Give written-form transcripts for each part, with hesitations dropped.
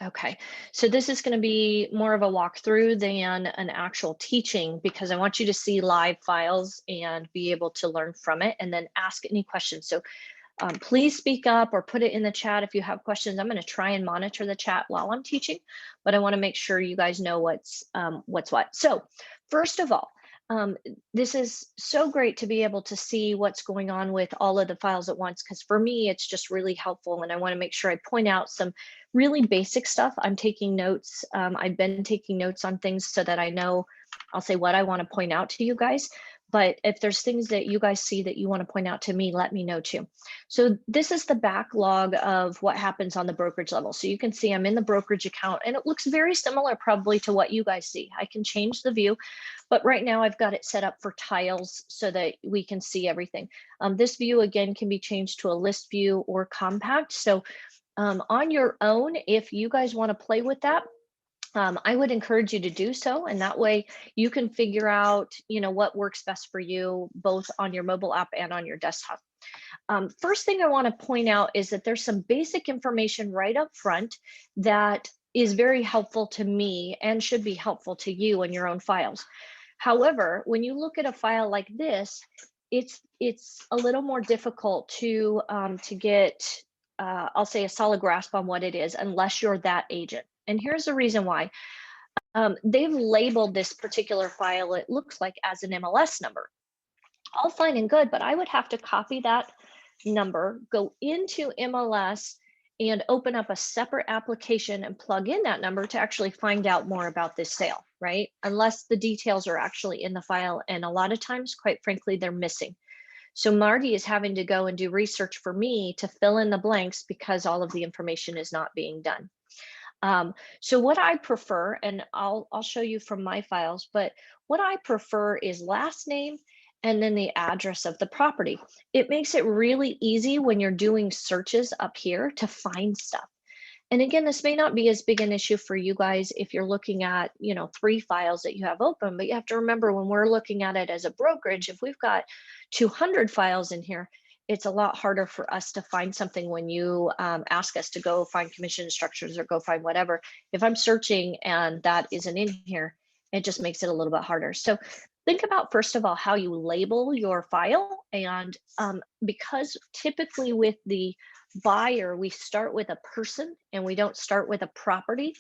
Okay, so this is going to be more of a walkthrough than an actual teaching because I want you to see live files and be able to learn from it and then ask any questions. So please speak up or put it in the chat if you have questions. I'm going to try and monitor the chat while I'm teaching, but I want to make sure you guys know what's what. So first of all, um, this is so great to be able to see what's going on with all of the files at once, because for me, it's just really helpful. And I want to make sure I point out some really basic stuff. I'm taking notes. I've been taking notes on things so that I know, I'll say what I want to point out to you guys. But if there's things that you guys see that you want to point out to me, let me know too. So this is the backlog of what happens on the brokerage level. So you can see I'm in the brokerage account and it looks very similar probably to what you guys see. I can change the view, but right now I've got it set up for tiles so that we can see everything. This view again can be changed to a list view or compact. So on your own, if you guys want to play with that, I would encourage you to do so, and that way you can figure out, what works best for you, both on your mobile app and on your desktop. First thing I want to point out is that there's some basic information right up front that is very helpful to me and should be helpful to you in your own files. However, when you look at a file like this, it's a little more difficult to get, I'll say, a solid grasp on what it is unless you're that agent. And here's the reason why. They've labeled this particular file, it looks like, as an MLS number. All fine and good, but I would have to copy that number, go into MLS, and open up a separate application and plug in that number to actually find out more about this sale, right? Unless the details are actually in the file, and a lot of times, quite frankly, they're missing. So Marty is having to go and do research for me to fill in the blanks because all of the information is not being done. So what I prefer, and I'll show you from my files, but what I prefer is last name and then the address of the property. It makes it really easy when you're doing searches up here to find stuff. And again, this may not be as big an issue for you guys if you're looking at, 3 files that you have open, but you have to remember when we're looking at it as a brokerage, if we've got 200 files in here, it's a lot harder for us to find something when you ask us to go find commission structures or go find whatever. If I'm searching and that isn't in here, it just makes it a little bit harder. So think about, first of all, how you label your file. And because typically with the buyer, we start with a person and we don't start with a property.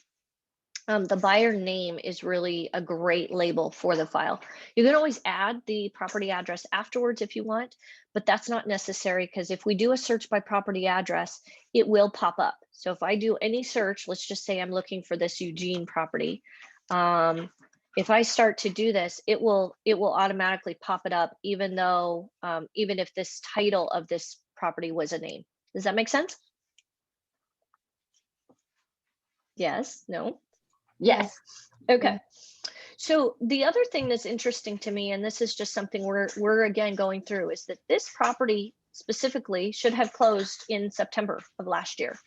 The buyer name is really a great label for the file. You can always add the property address afterwards if you want, but that's not necessary because if we do a search by property address, it will pop up. So if I do any search, let's just say I'm looking for this Eugene property. If I start to do this, it will automatically pop it up, even though, even if this title of this property was a name. Does that make sense? Yes, no? Yes. Okay. So the other thing that's interesting to me, and this is just something we're again going through, is that this property specifically should have closed in September of last year.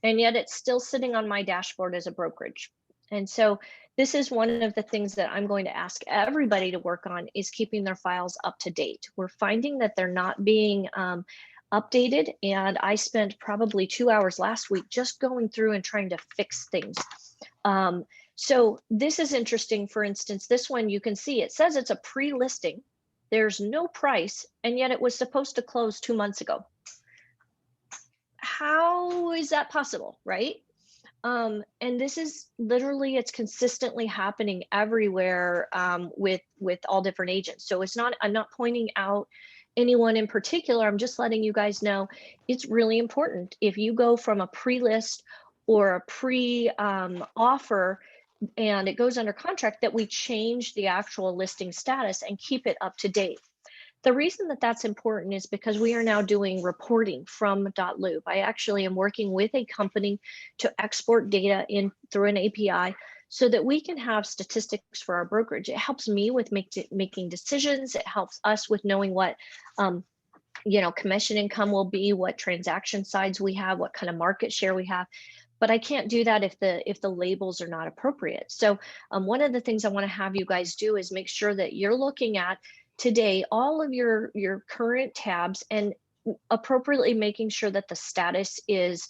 And yet it's still sitting on my dashboard as a brokerage. And so this is one of the things that I'm going to ask everybody to work on, is keeping their files up to date. We're finding that they're not being updated. And I spent probably 2 hours last week just going through and trying to fix things. So this is interesting. For instance, this one, you can see it says it's a pre-listing. There's no price, and yet it was supposed to close 2 months ago. How is that possible, right? And this is literally, it's consistently happening everywhere with all different agents. So it's not, I'm not pointing out anyone in particular. I'm just letting you guys know it's really important. If you go from a pre-list or a pre-offer and it goes under contract, that we change the actual listing status and keep it up to date. The reason that that's important is because we are now doing reporting from DOTLOOP. I actually am working with a company to export data in through an API so that we can have statistics for our brokerage. It helps me with making decisions. It helps us with knowing what commission income will be, what transaction size we have, what kind of market share we have. But I can't do that if the labels are not appropriate. So one of the things I want to have you guys do is make sure that you're looking at today all of your current tabs and appropriately making sure that the status is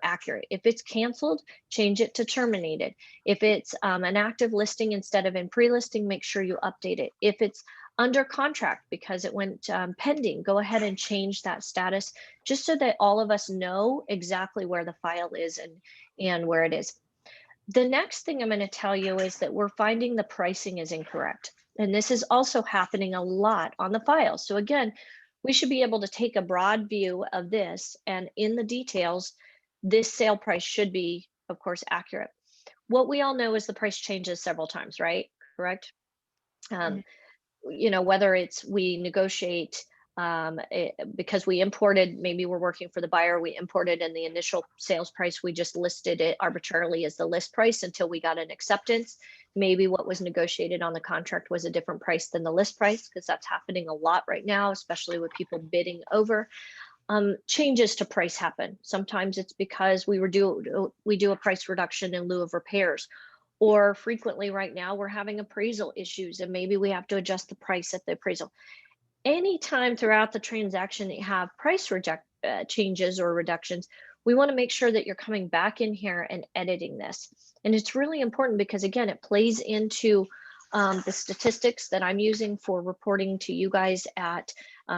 accurate. If it's canceled, change it to terminated. If it's an active listing instead of in pre-listing, make sure you update it. If it's under contract because it went pending, go ahead and change that status just so that all of us know exactly where the file is and where it is. The next thing I'm going to tell you is that we're finding the pricing is incorrect. And this is also happening a lot on the file. So again, we should be able to take a broad view of this, and in the details, this sale price should be, of course, accurate. What we all know is the price changes several times, right? Correct? Mhm. Um, whether it's we negotiate because we imported, maybe we're working for the buyer, we imported in the initial sales price, we just listed it arbitrarily as the list price until we got an acceptance. Maybe what was negotiated on the contract was a different price than the list price, because that's happening a lot right now, especially with people bidding over. Changes to price happen. Sometimes it's because we do a price reduction in lieu of repairs, or frequently right now we're having appraisal issues and maybe we have to adjust the price at the appraisal. Anytime throughout the transaction that you have price changes or reductions, we want to make sure that you're coming back in here and editing this. And it's really important because, again, it plays into the statistics that I'm using for reporting to you guys at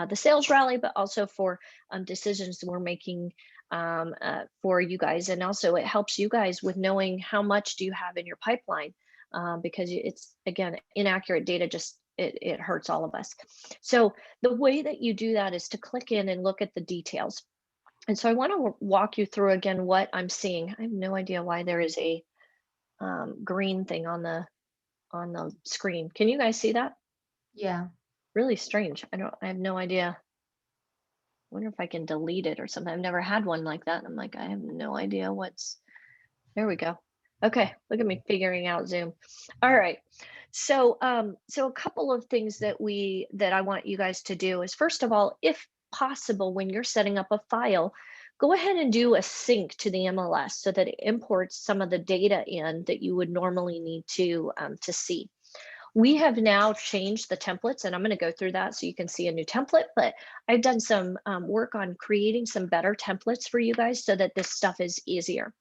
the sales rally, but also for decisions we're making for you guys. And also it helps you guys with knowing how much do you have in your pipeline, because it's, again, inaccurate data just it hurts all of us. So the way that you do that is to click in and look at the details. And so I want to walk you through again what I'm seeing. I have no idea why there is a green thing on the screen. Can you guys see that? Yeah. Really strange. I have no idea. I wonder if I can delete it or something. I've never had one like that. I'm like, I have no idea what's, there we go. Okay, look at me figuring out Zoom. All right. So a couple of things that I want you guys to do is, first of all, if possible, when you're setting up a file, go ahead and do a sync to the MLS so that it imports some of the data in that you would normally need to see. We have now changed the templates, and I'm going to go through that so you can see a new template, but I've done some work on creating some better templates for you guys so that this stuff is easier.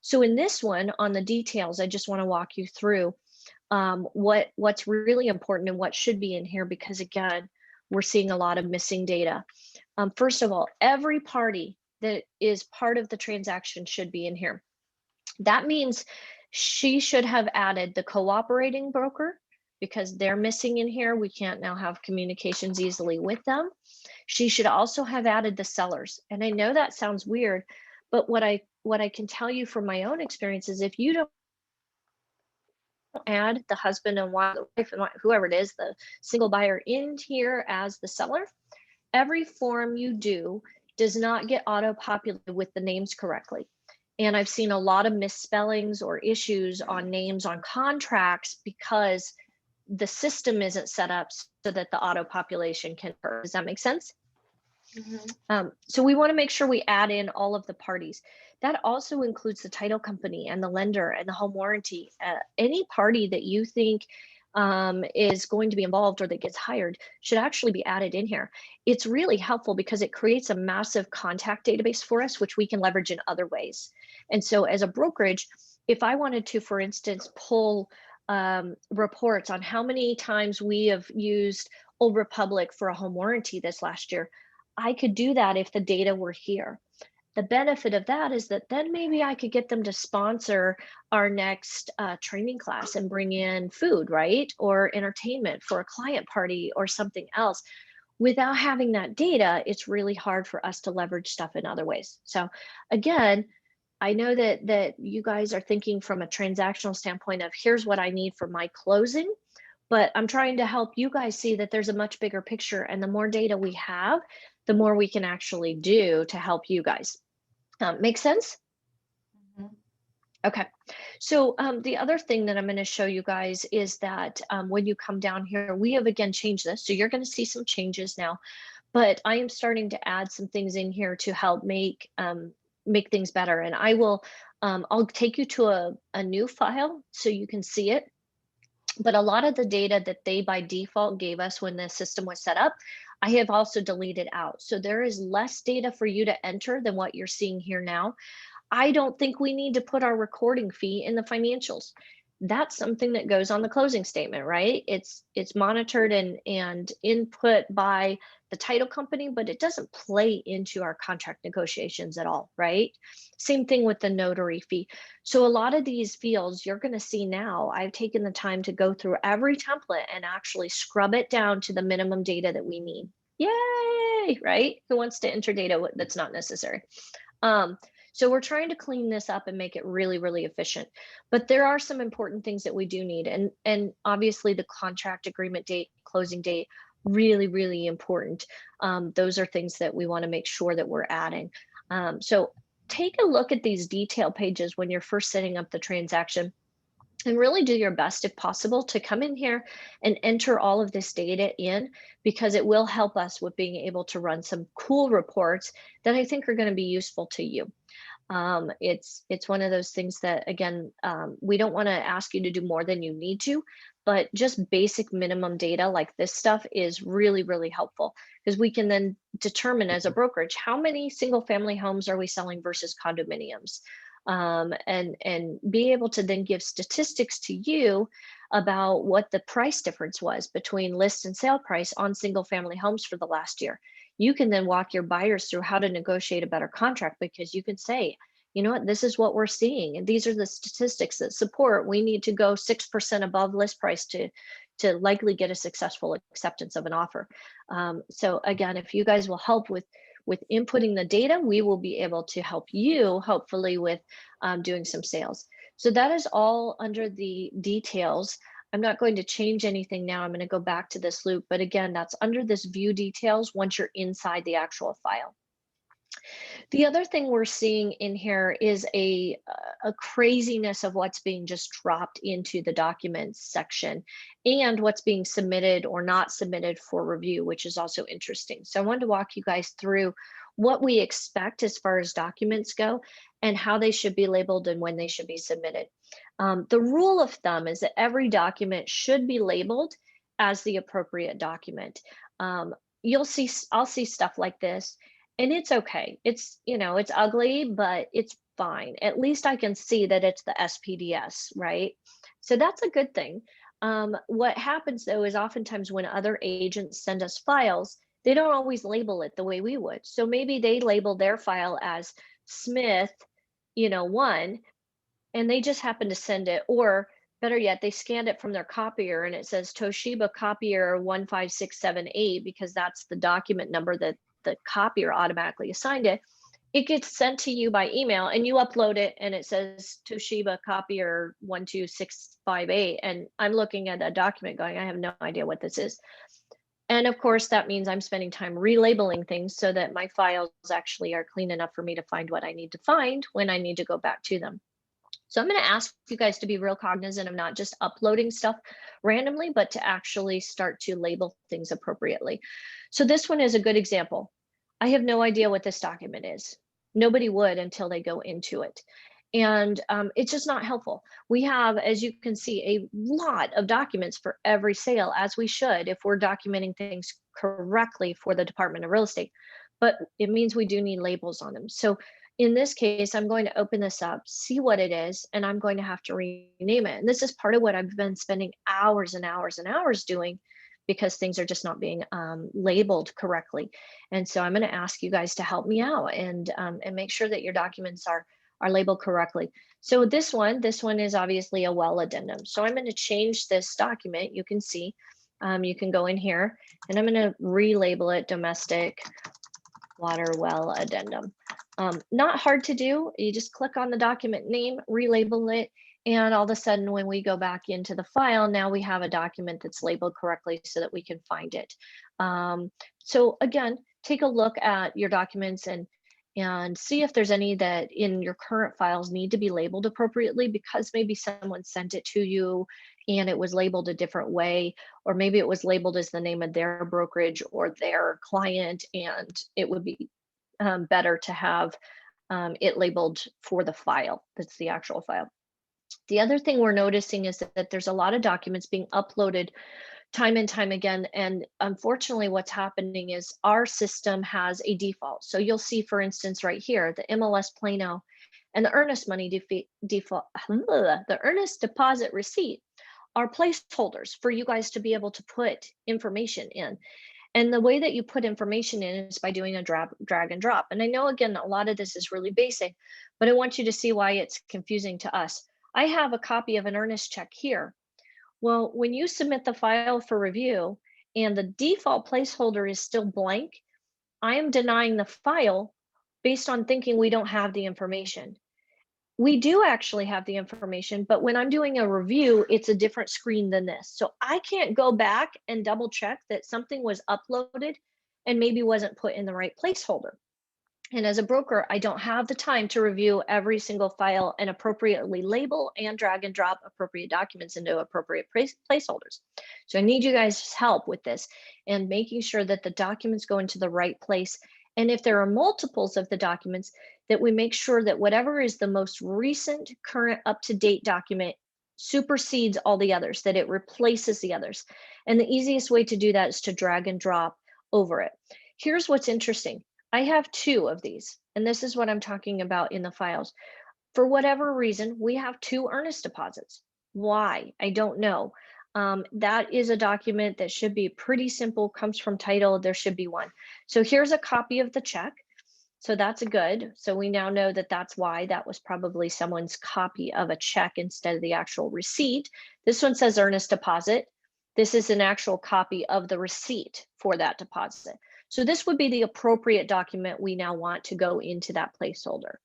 So in this one, on the details, I just want to walk you through what's really important and what should be in here, because again, we're seeing a lot of missing data. First of all, every party that is part of the transaction should be in here. That means she should have added the cooperating broker, because they're missing in here. We can't now have communications easily with them. She should also have added the sellers. And I know that sounds weird, but what I can tell you from my own experience is, if you don't add the husband and wife and whoever it is, the single buyer, in here as the seller, every form you do does not get auto-populated with the names correctly. And I've seen a lot of misspellings or issues on names on contracts because the system isn't set up so that the auto-population can occur. Does that make sense? Mhm. So we want to make sure we add in all of the parties. That also includes the title company and the lender and the home warranty. Any party that you think is going to be involved or that gets hired should actually be added in here. It's really helpful because it creates a massive contact database for us, which we can leverage in other ways. And so as a brokerage, if I wanted to, for instance, pull reports on how many times we have used Old Republic for a home warranty this last year, I could do that if the data were here. The benefit of that is that then maybe I could get them to sponsor our next training class and bring in food, right? Or entertainment for a client party or something else. Without having that data, it's really hard for us to leverage stuff in other ways. So again, I know that you guys are thinking from a transactional standpoint of, here's what I need for my closing, but I'm trying to help you guys see that there's a much bigger picture, and the more data we have, the more we can actually do to help you guys. Make sense? Mhm. Okay. So the other thing that I'm going to show you guys is that when you come down here, we have again changed this. So you're going to see some changes now, but I am starting to add some things in here to help make things better. And I'll take you to a new file so you can see it. But a lot of the data that they by default gave us when the system was set up, I have also deleted out. So there is less data for you to enter than what you're seeing here now. I don't think we need to put our recording fee in the financials. That's something that goes on the closing statement, right? It's monitored and input by the title company, but it doesn't play into our contract negotiations at all, right? Same thing with the notary fee. So a lot of these fields you're going to see now, I've taken the time to go through every template and actually scrub it down to the minimum data that we need. Yay, right? Who wants to enter data that's not necessary? Um, so we're trying to clean this up and make it really, really efficient. But there are some important things that we do need. And obviously the contract agreement date, closing date, really, really important. Those are things that we want to make sure that we're adding. So take a look at these detail pages when you're first setting up the transaction and really do your best if possible to come in here and enter all of this data in, because it will help us with being able to run some cool reports that I think are going to be useful to you. It's one of those things that, again, we don't want to ask you to do more than you need to, but just basic minimum data like this stuff is really, really helpful, because we can then determine as a brokerage how many single family homes are we selling versus condominiums, and be able to then give statistics to you about what the price difference was between list and sale price on single family homes for the last year. You can then walk your buyers through how to negotiate a better contract, because you can say, you know what, this is what we're seeing. And these are the statistics that support we need to go 6% above list price to likely get a successful acceptance of an offer. So again, if you guys will help with inputting the data, we will be able to help you hopefully with doing some sales. So that is all under the details. I'm not going to change anything now. I'm going to go back to this loop. But again, that's under this view details once you're inside the actual file. The other thing we're seeing in here is a craziness of what's being just dropped into the documents section and what's being submitted or not submitted for review, which is also interesting. So I wanted to walk you guys through what we expect as far as documents go and how they should be labeled and when they should be submitted. The rule of thumb is that every document should be labeled as the appropriate document. I'll see stuff like this, and it's okay. It's, it's ugly, but it's fine. At least I can see that it's the SPDS, right? So that's a good thing. What happens though is oftentimes when other agents send us files, they don't always label it the way we would. So maybe they label their file as Smith, one, and they just happen to send it, or better yet, they scanned it from their copier and it says Toshiba copier 15678, because that's the document number that the copier automatically assigned it. It gets sent to you by email and you upload it and it says Toshiba copier 12658. And I'm looking at a document going, I have no idea what this is. And of course, that means I'm spending time relabeling things so that my files actually are clean enough for me to find what I need to find when I need to go back to them. So I'm going to ask you guys to be real cognizant of not just uploading stuff randomly, but to actually start to label things appropriately. So this one is a good example. I have no idea what this document is. Nobody would until they go into it. And it's just not helpful. We have, as you can see, a lot of documents for every sale, as we should if we're documenting things correctly for the Department of Real Estate. But it means we do need labels on them. So in this case, I'm going to open this up, see what it is, and I'm going to have to rename it. And this is part of what I've been spending hours and hours and hours doing, because things are just not being labeled correctly. And so I'm going to ask you guys to help me out and make sure that your documents are labeled correctly. So this one is obviously a well addendum. So I'm going to change this document. You can see, you can go in here and I'm going to relabel it domestic water well addendum. Not hard to do. You just click on the document name, relabel it, and all of a sudden when we go back into the file, now we have a document that's labeled correctly so that we can find it. So again, take a look at your documents and see if there's any that in your current files need to be labeled appropriately, because maybe someone sent it to you and it was labeled a different way, or maybe it was labeled as the name of their brokerage or their client, and it would be better to have it labeled for the file that's the actual file. The other thing we're noticing is that there's a lot of documents being uploaded time and time again. And unfortunately, what's happening is our system has a default. So you'll see, for instance, right here, the MLS Plano And the earnest money default, the earnest deposit receipt are placeholders for you guys to be able to put information in. And the way that you put information in is by doing a drag and drop. And I know, again, a lot of this is really basic, but I want you to see why it's confusing to us. I have a copy of an earnest check here. Well, when you submit the file for review and the default placeholder is still blank, I am denying the file based on thinking we don't have the information. We do actually have the information, but when I'm doing a review, it's a different screen than this. So I can't go back and double check that something was uploaded and maybe wasn't put in the right placeholder. And as a broker, I don't have the time to review every single file and appropriately label and drag and drop appropriate documents into appropriate placeholders. So I need you guys' help with this and making sure that the documents go into the right place. And if there are multiples of the documents, that we make sure that whatever is the most recent, current, up-to-date document supersedes all the others, that it replaces the others. And the easiest way to do that is to drag and drop over it. Here's what's interesting. I have 2 of these, and this is what I'm talking about in the files. For whatever reason, we have 2 earnest deposits. Why? I don't know. That is a document that should be pretty simple, comes from title, there should be 1. So here's a copy of the check. So that's good. So we now know that that's why that was probably someone's copy of a check instead of the actual receipt. This one says earnest deposit. This is an actual copy of the receipt for that deposit. So this would be the appropriate document we now want to go into that placeholder.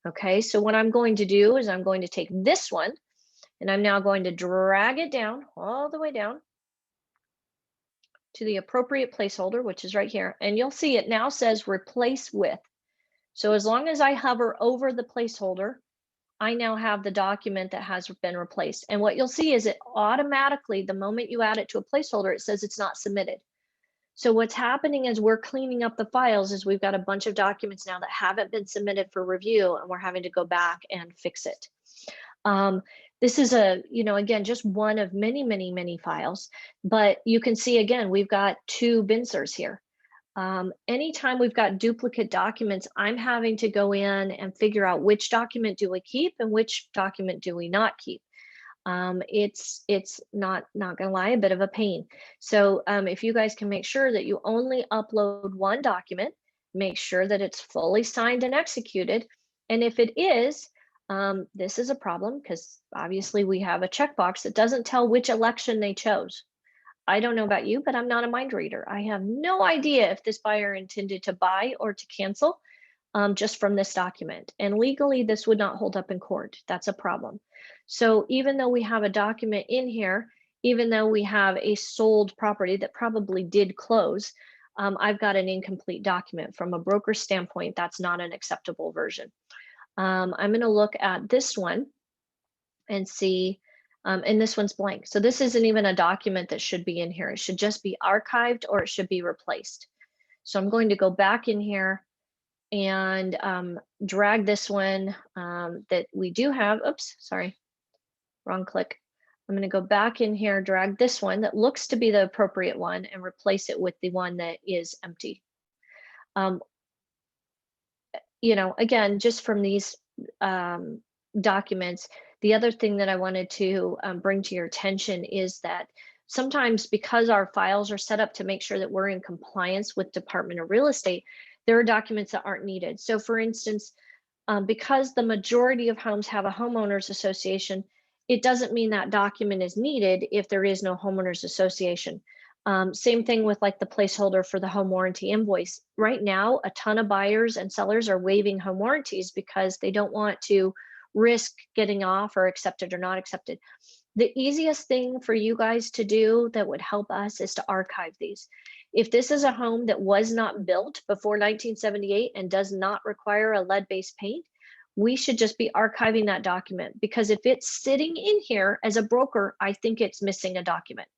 Okay, so what I'm going to do is I'm going to take this one and I'm now going to drag it down all the way down to the appropriate placeholder, which is right here. And you'll see it now says replace with. So as long as I hover over the placeholder, I now have the document that has been replaced. And what you'll see is it automatically, the moment you add it to a placeholder, it says it's not submitted. So what's happening as we're cleaning up the files is we've got a bunch of documents now that haven't been submitted for review, and we're having to go back and fix it. This is again, just one of many, many, many files, but you can see again, we've got 2 binsers here. Anytime we've got duplicate documents, I'm having to go in and figure out which document do we keep and which document do we not keep. It's not gonna lie, a bit of a pain. So if you guys can make sure that you only upload 1 document, make sure that it's fully signed and executed. And if it is, this is a problem because obviously we have a checkbox that doesn't tell which election they chose. I don't know about you, but I'm not a mind reader. I have no idea if this buyer intended to buy or to cancel just from this document. And legally, this would not hold up in court. That's a problem. So even though we have a document in here, even though we have a sold property that probably did close, I've got an incomplete document. From a broker standpoint, that's not an acceptable version. I'm going to look at this one and see, and this one's blank. So this isn't even a document that should be in here. It should just be archived or it should be replaced. So I'm going to go back in here and drag this one that we do have. Oops, sorry, wrong click. I'm going to go back in here, drag this one that looks to be the appropriate one and replace it with the one that is empty. Again, just from these documents, the other thing that I wanted to bring to your attention is that sometimes because our files are set up to make sure that we're in compliance with Department of Real Estate, there are documents that aren't needed. So for instance, because the majority of homes have a homeowners association, it doesn't mean that document is needed if there is no homeowners association. Same thing with like the placeholder for the home warranty invoice. Right now, a ton of buyers and sellers are waiving home warranties because they don't want to risk getting off or accepted or not accepted. The easiest thing for you guys to do that would help us is to archive these. If this is a home that was not built before 1978 and does not require a lead-based paint, we should just be archiving that document, because if it's sitting in here as a broker, I think it's missing a document.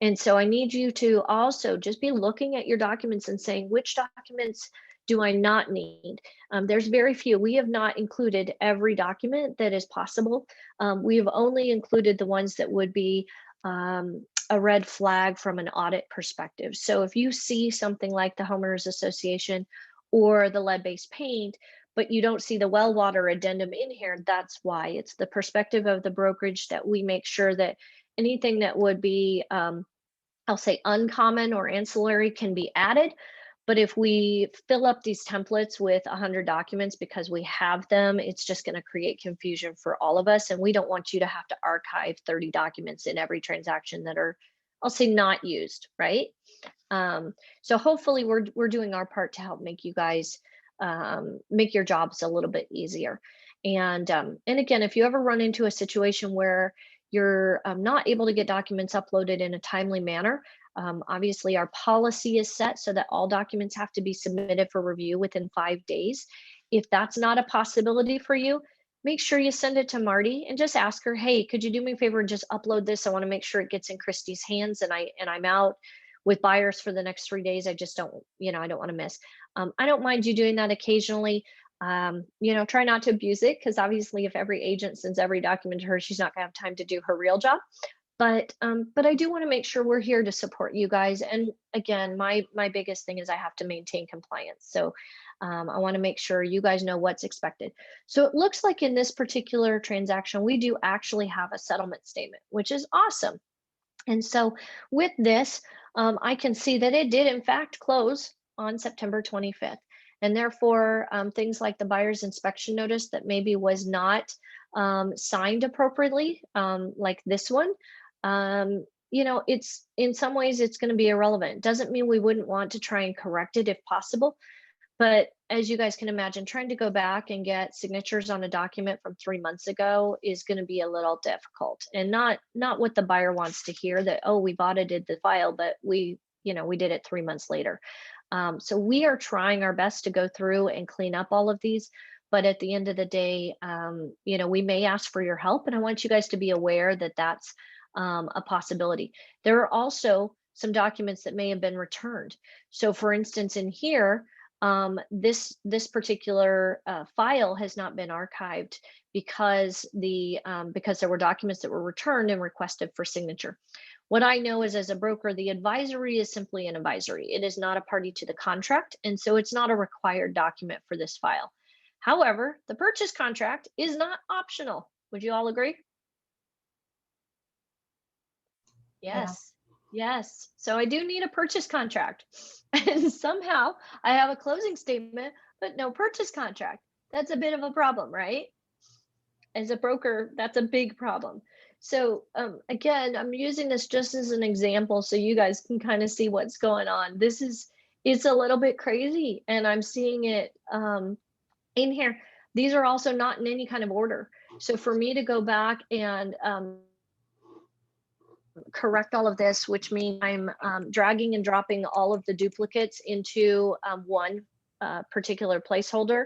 And so I need you to also just be looking at your documents and saying, which documents do I not need? There's very few. We have not included every document that is possible. We've only included the ones that would be a red flag from an audit perspective. So if you see something like the homeowners association or the lead-based paint, but you don't see the well water addendum in here. That's why. It's the perspective of the brokerage that we make sure that anything that would be, I'll say uncommon or ancillary can be added. But if we fill up these templates with 100 documents because we have them, it's just going to create confusion for all of us. And we don't want you to have to archive 30 documents in every transaction that are, I'll say, not used, right? So hopefully we're doing our part to help make you guys make your jobs a little bit easier. And again, if you ever run into a situation where you're not able to get documents uploaded in a timely manner, obviously our policy is set so that all documents have to be submitted for review within 5 days. If that's not a possibility for you, make sure you send it to Marty and just ask her, hey, could you do me a favor and just upload this? I want to make sure it gets in Christy's hands, and I'm out with buyers for the next 3 days. I just don't, I don't want to miss. I don't mind you doing that occasionally. Try not to abuse it, because obviously if every agent sends every document to her, she's not gonna have time to do her real job. But I do want to make sure we're here to support you guys. And again, my biggest thing is I have to maintain compliance. So I want to make sure you guys know what's expected. So it looks like in this particular transaction, we do actually have a settlement statement, which is awesome. And so with this, I can see that it did in fact close on September 25th. And therefore, things like the buyer's inspection notice that maybe was not signed appropriately, like this one, it's in some ways it's going to be irrelevant. Doesn't mean we wouldn't want to try and correct it if possible. But as you guys can imagine, trying to go back and get signatures on a document from 3 months ago is going to be a little difficult, and not what the buyer wants to hear, that, oh, we've audited the file, but we did it 3 months later. So we are trying our best to go through and clean up all of these. But at the end of the day, we may ask for your help, and I want you guys to be aware that that's a possibility. There are also some documents that may have been returned. So for instance, in here, this particular file has not been archived because there were documents that were returned and requested for signature. What I know is, as a broker, the advisory is simply an advisory. It is not a party to the contract, and so it's not a required document for this file. However, the purchase contract is not optional. Would you all agree? Yes. Yes. So I do need a purchase contract. And somehow I have a closing statement, but no purchase contract. That's a bit of a problem, right? As a broker, that's a big problem. So again, I'm using this just as an example so you guys can kind of see what's going on. It's a little bit crazy, and I'm seeing it in here. These are also not in any kind of order. So for me to go back and correct all of this, which means I'm dragging and dropping all of the duplicates into one particular placeholder,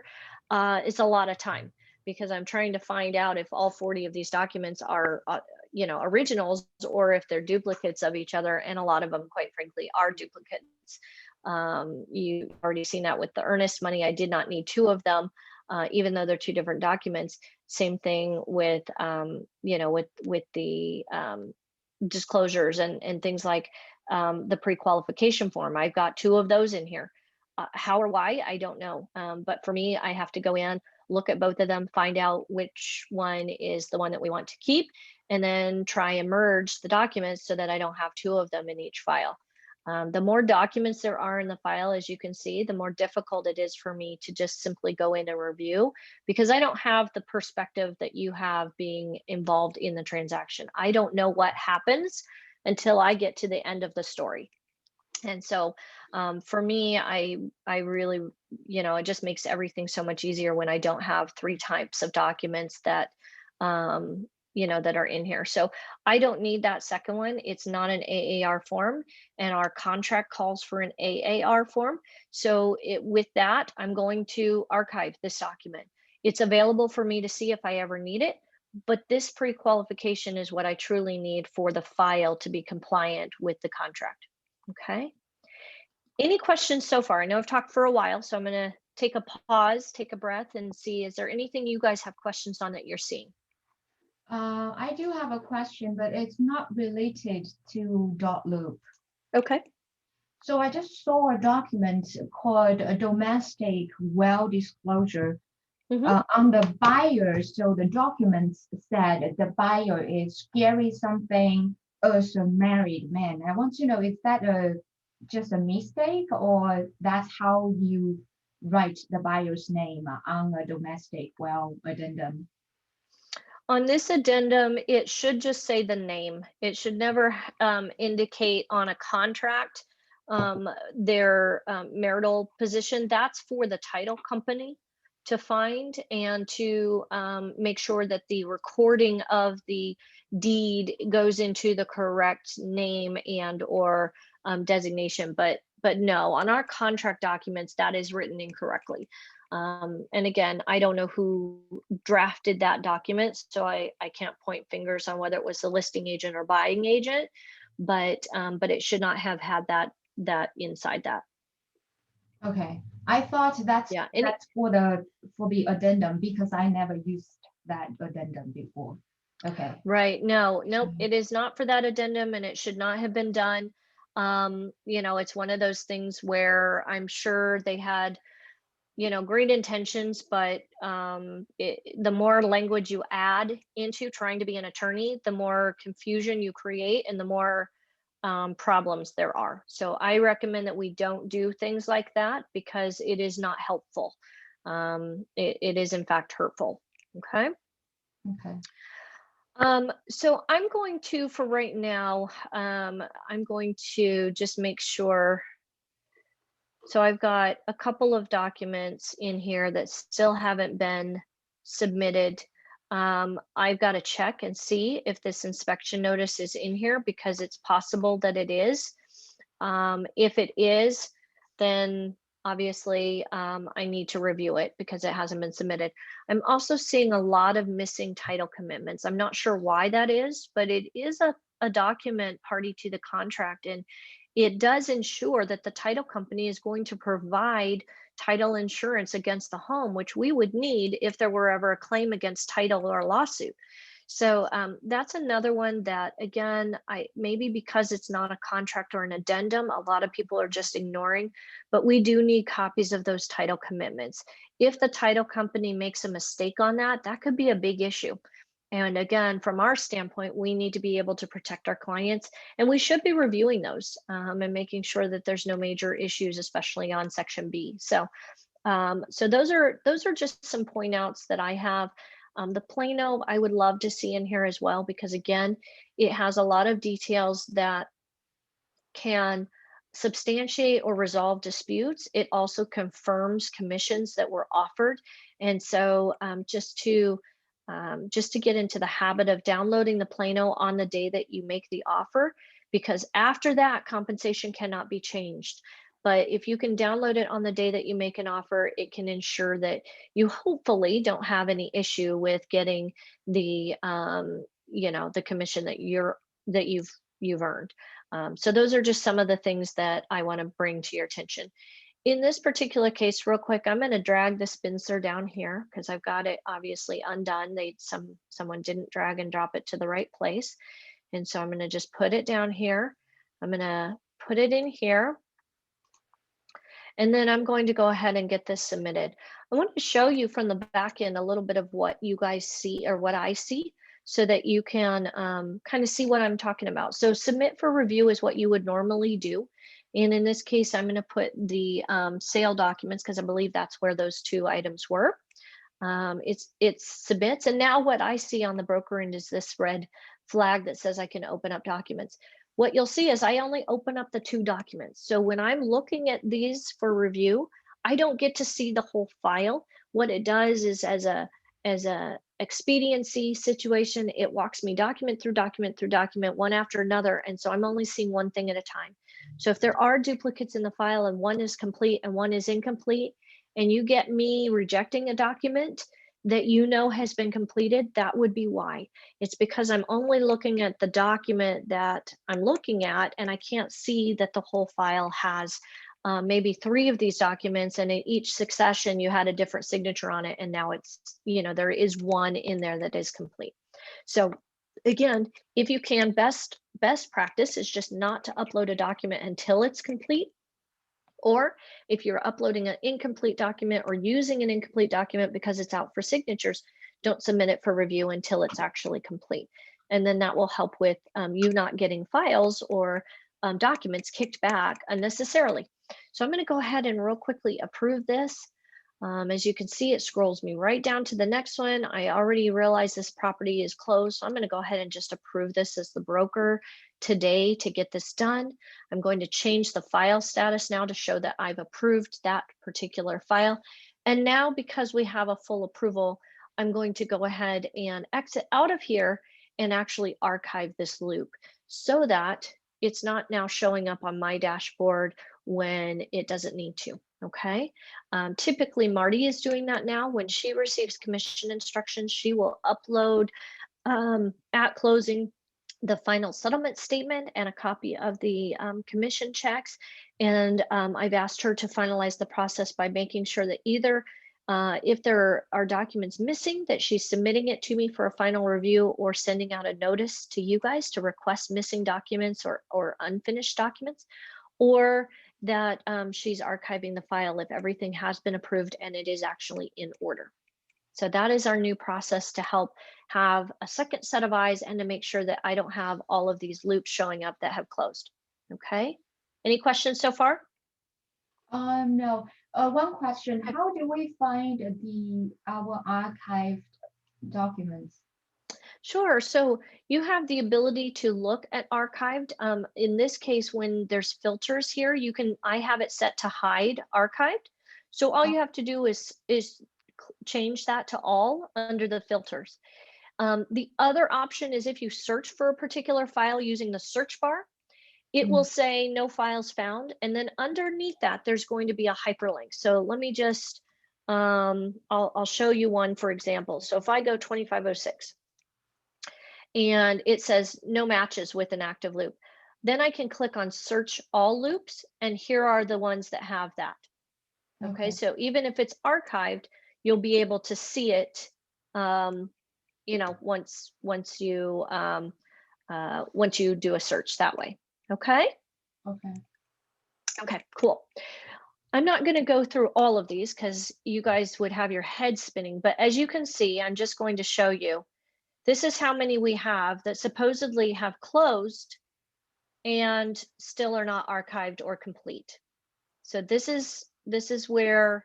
it's a lot of time, because I'm trying to find out if all 40 of these documents are originals, or if they're duplicates of each other. And a lot of them, quite frankly, are duplicates. You've already seen that with the earnest money. I did not need 2 of them, even though they're 2 different documents. Same thing with with the disclosures and things like the pre-qualification form. I've got 2 of those in here. How or why, I don't know. But for me, I have to go in, look at both of them, find out which one is the one that we want to keep, and then try and merge the documents so that I don't have 2 of them in each file. The more documents there are in the file, as you can see, the more difficult it is for me to just simply go in and review, because I don't have the perspective that you have being involved in the transaction. I don't know what happens until I get to the end of the story. And so for me, I really, it just makes everything so much easier when I don't have 3 types of documents that that are in here. So I don't need that second one. It's not an AAR form, and our contract calls for an AAR form. So with that, I'm going to archive this document. It's available for me to see if I ever need it, but this pre-qualification is what I truly need for the file to be compliant with the contract. Okay. Any questions so far? I know I've talked for a while, so I'm going to take a pause, take a breath, and see, is there anything you guys have questions on that you're seeing? I do have a question, but it's not related to DOTLOOP. Okay. So I just saw a document called a domestic well disclosure. Mhm. On the buyer, so the documents said the buyer is Gary something as a married man. I want to know, is that just a mistake, or that's how you write the buyer's name on a domestic well addendum? On this addendum, it should just say the name. It should never indicate on a contract their marital position. That's for the title company to find and to make sure that the recording of the deed goes into the correct name and or designation. But no, on our contract documents, that is written incorrectly. And again, I don't know who drafted that document, so I can't point fingers on whether it was the listing agent or buying agent, but it should not have had that inside that. Okay, I thought Yeah, and that's for the addendum because I never used that addendum before. Okay. right, no, nope, Mm. it is not for that addendum, and it should not have been done. It's one of those things where I'm sure they had great intentions, but the more language you add into trying to be an attorney, the more confusion you create and the more problems there are. So I recommend that we don't do things like that because it is not helpful. It is, in fact, hurtful. Okay. Okay. So I'm going to, for right now, I'm going to just make sure. So I've got a couple of documents in here that still haven't been submitted. I've got to check and see if this inspection notice is in here because it's possible that it is. If it is, then obviously I need to review it because it hasn't been submitted. I'm also seeing a lot of missing title commitments. I'm not sure why that is, but it is a document party to the contract. And it does ensure that the title company is going to provide title insurance against the home, which we would need if there were ever a claim against title or a lawsuit. So that's another one that, again, I maybe because it's not a contract or an addendum, a lot of people are just ignoring, but we do need copies of those title commitments. If the title company makes a mistake on that, that could be a big issue. And again, from our standpoint, we need to be able to protect our clients, and we should be reviewing those and making sure that there's no major issues, especially on Section B. So those are just some point outs that I have. The Plano, I would love to see in here as well, because again, it has a lot of details that can substantiate or resolve disputes. It also confirms commissions that were offered. And so just to get into the habit of downloading the Plano on the day that you make the offer, because after that, compensation cannot be changed. But if you can download it on the day that you make an offer, it can ensure that you hopefully don't have any issue with getting the commission that you've earned. So those are just some of the things that I want to bring to your attention. In this particular case, real quick, I'm going to drag the spinster down here because I've got it obviously undone. Someone didn't drag and drop it to the right place. And so I'm going to just put it down here. I'm going to put it in here. And then I'm going to go ahead and get this submitted. I want to show you from the back end a little bit of what you guys see or what I see so that you can kind of see what I'm talking about. So submit for review is what you would normally do. And in this case, I'm going to put the sale documents because I believe that's where those two items were. It submits. And now what I see on the broker end is this red flag that says I can open up documents. What you'll see is I only open up the two documents. So when I'm looking at these for review, I don't get to see the whole file. What it does is as a expediency situation, it walks me document through document through document, one after another. And so I'm only seeing one thing at a time. So if there are duplicates in the file and one is complete and one is incomplete, and you get me rejecting a document that has been completed, that would be why. It's because I'm only looking at the document that I'm looking at, and I can't see that the whole file has maybe 3 of these documents, and in each succession you had a different signature on it, and now it's, there is one in there that is complete. So again, if you can, best practice is just not to upload a document until it's complete. Or if you're uploading an incomplete document or using an incomplete document because it's out for signatures, don't submit it for review until it's actually complete. And then that will help with you not getting files or documents kicked back unnecessarily. So I'm going to go ahead and real quickly approve this. As you can see, it scrolls me right down to the next one. I already realize this property is closed, so I'm going to go ahead and just approve this as the broker today to get this done. I'm going to change the file status now to show that I've approved that particular file. And now, because we have a full approval, I'm going to go ahead and exit out of here and actually archive this loop so that it's not now showing up on my dashboard when it doesn't need to. Okay. Typically, Marty is doing that now. When she receives commission instructions, she will upload at closing the final settlement statement and a copy of the commission checks. And I've asked her to finalize the process by making sure that either if there are documents missing, that she's submitting it to me for a final review, or sending out a notice to you guys to request missing documents or unfinished documents, or that she's archiving the file if everything has been approved and it is actually in order. So that is our new process to help have a second set of eyes and to make sure that I don't have all of these loops showing up that have closed. Okay. Any questions so far? No. One question, how do we find our archived documents? Sure. So you have the ability to look at archived. In this case, when there's filters here, I have it set to hide archived. So all you have to do is change that to all under the filters. The other option is if you search for a particular file using the search bar, it will say no files found. And then underneath that, there's going to be a hyperlink. So let me just, I'll show you one, for example. So if I go 2506, and it says no matches with an active loop, then I can click on search all loops, and here are the ones that have that. Okay, so even if it's archived, you'll be able to see it, once you do a search that way. Okay. Okay, cool. I'm not going to go through all of these because you guys would have your head spinning, but as you can see, I'm just going to show you. This is how many we have that supposedly have closed and still are not archived or complete. So this is where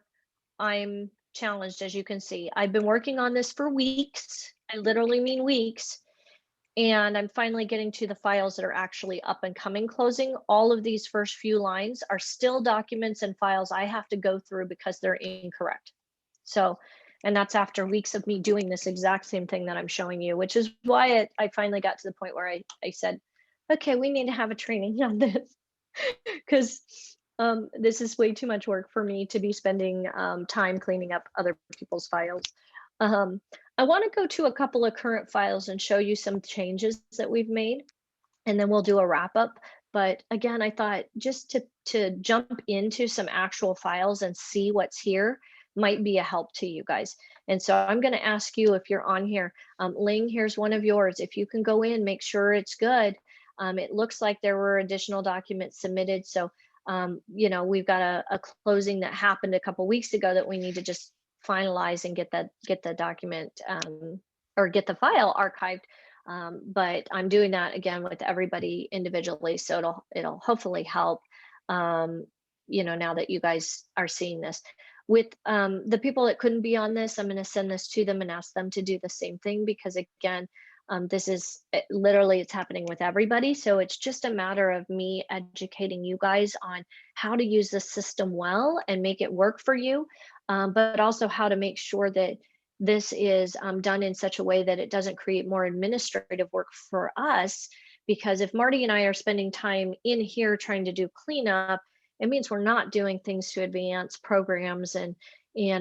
I'm challenged. As you can see, I've been working on this for weeks. I literally mean weeks. And I'm finally getting to the files that are actually up and coming closing. All of these first few lines are still documents and files I have to go through because they're incorrect. So, and that's after weeks of me doing this exact same thing that I'm showing you, which is why I finally got to the point where I said, okay, we need to have a training on this because this is way too much work for me to be spending time cleaning up other people's files. I want to go to a couple of current files and show you some changes that we've made, and then we'll do a wrap up. But again, I thought just to jump into some actual files and see what's here might be a help to you guys. And so I'm going to ask you, if you're on here, Ling, here's one of yours. If you can go in, make sure it's good. It looks like there were additional documents submitted. So, we've got a closing that happened a couple weeks ago that we need to just finalize and get the document or get the file archived. But I'm doing that again with everybody individually, so it'll hopefully help. Now that you guys are seeing this, with the people that couldn't be on this, I'm going to send this to them and ask them to do the same thing, because again, this is literally, it's happening with everybody. So it's just a matter of me educating you guys on how to use the system well and make it work for you, but also how to make sure that this is done in such a way that it doesn't create more administrative work for us. Because if Marty and I are spending time in here trying to do cleanup, it means we're not doing things to advance programs and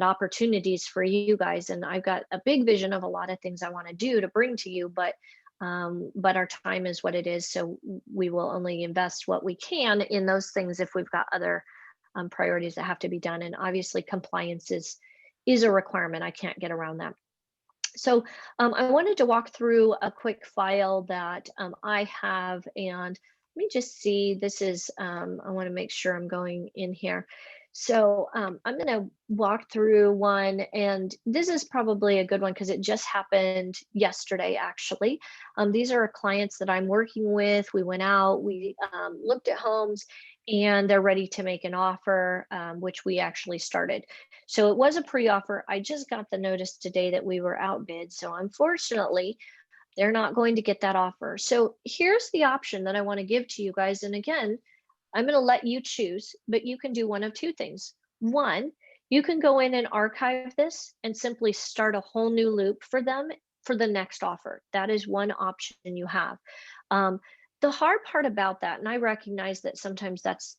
opportunities for you guys. And I've got a big vision of a lot of things I want to do to bring to you, but our time is what it is. So we will only invest what we can in those things if we've got other priorities that have to be done. And obviously compliance is a requirement. I can't get around that. So I wanted to walk through a quick file that I have, and Let me just see, this is, I want to make sure I'm going in here. So I'm going to walk through one, and this is probably a good one because it just happened yesterday, actually. These are clients that I'm working with. We went out, we looked at homes, and they're ready to make an offer, which we actually started. So it was a pre-offer. I just got the notice today that we were outbid. So unfortunately, they're not going to get that offer. So here's the option that I want to give to you guys. And again, I'm going to let you choose, but you can do one of two things. One, you can go in and archive this and simply start a whole new loop for them for the next offer. That is one option you have. The hard part about that, and I recognize that sometimes that's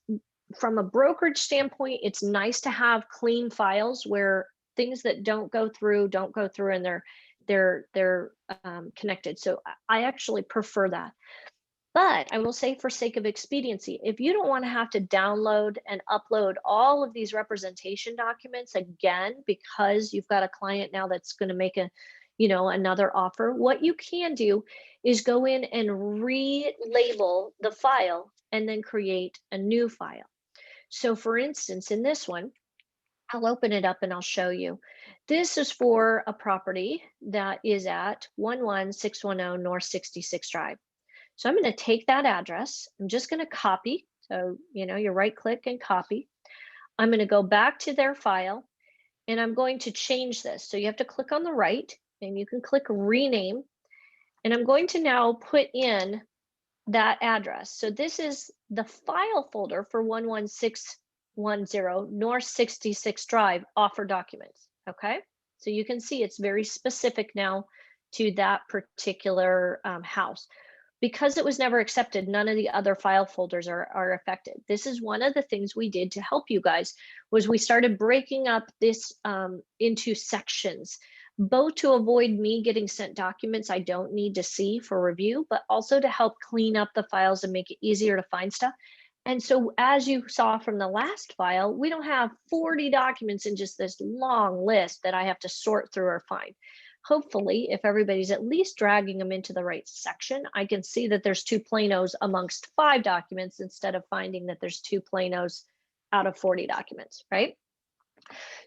from a brokerage standpoint, it's nice to have clean files where things that don't go through, and they're connected. So I actually prefer that. But I will say, for sake of expediency, if you don't want to have to download and upload all of these representation documents again, because you've got a client now that's going to make another offer, what you can do is go in and relabel the file and then create a new file. So for instance, in this one, I'll open it up and I'll show you. This is for a property that is at 11610 North 66 Drive. So I'm going to take that address. I'm just going to copy. So, you right click and copy. I'm going to go back to their file, and I'm going to change this. So you have to click on the right, and you can click rename. And I'm going to now put in that address. So this is the file folder for 11610 North 66 Drive offer documents. Okay. So you can see it's very specific now to that particular house. Because it was never accepted, none of the other file folders are affected. This is one of the things we did to help you guys, was we started breaking up this into sections, both to avoid me getting sent documents I don't need to see for review, but also to help clean up the files and make it easier to find stuff. And so as you saw from the last file, we don't have 40 documents in just this long list that I have to sort through or find. Hopefully, if everybody's at least dragging them into the right section, I can see that there's 2 planos amongst 5 documents instead of finding that there's 2 planos out of 40 documents, right?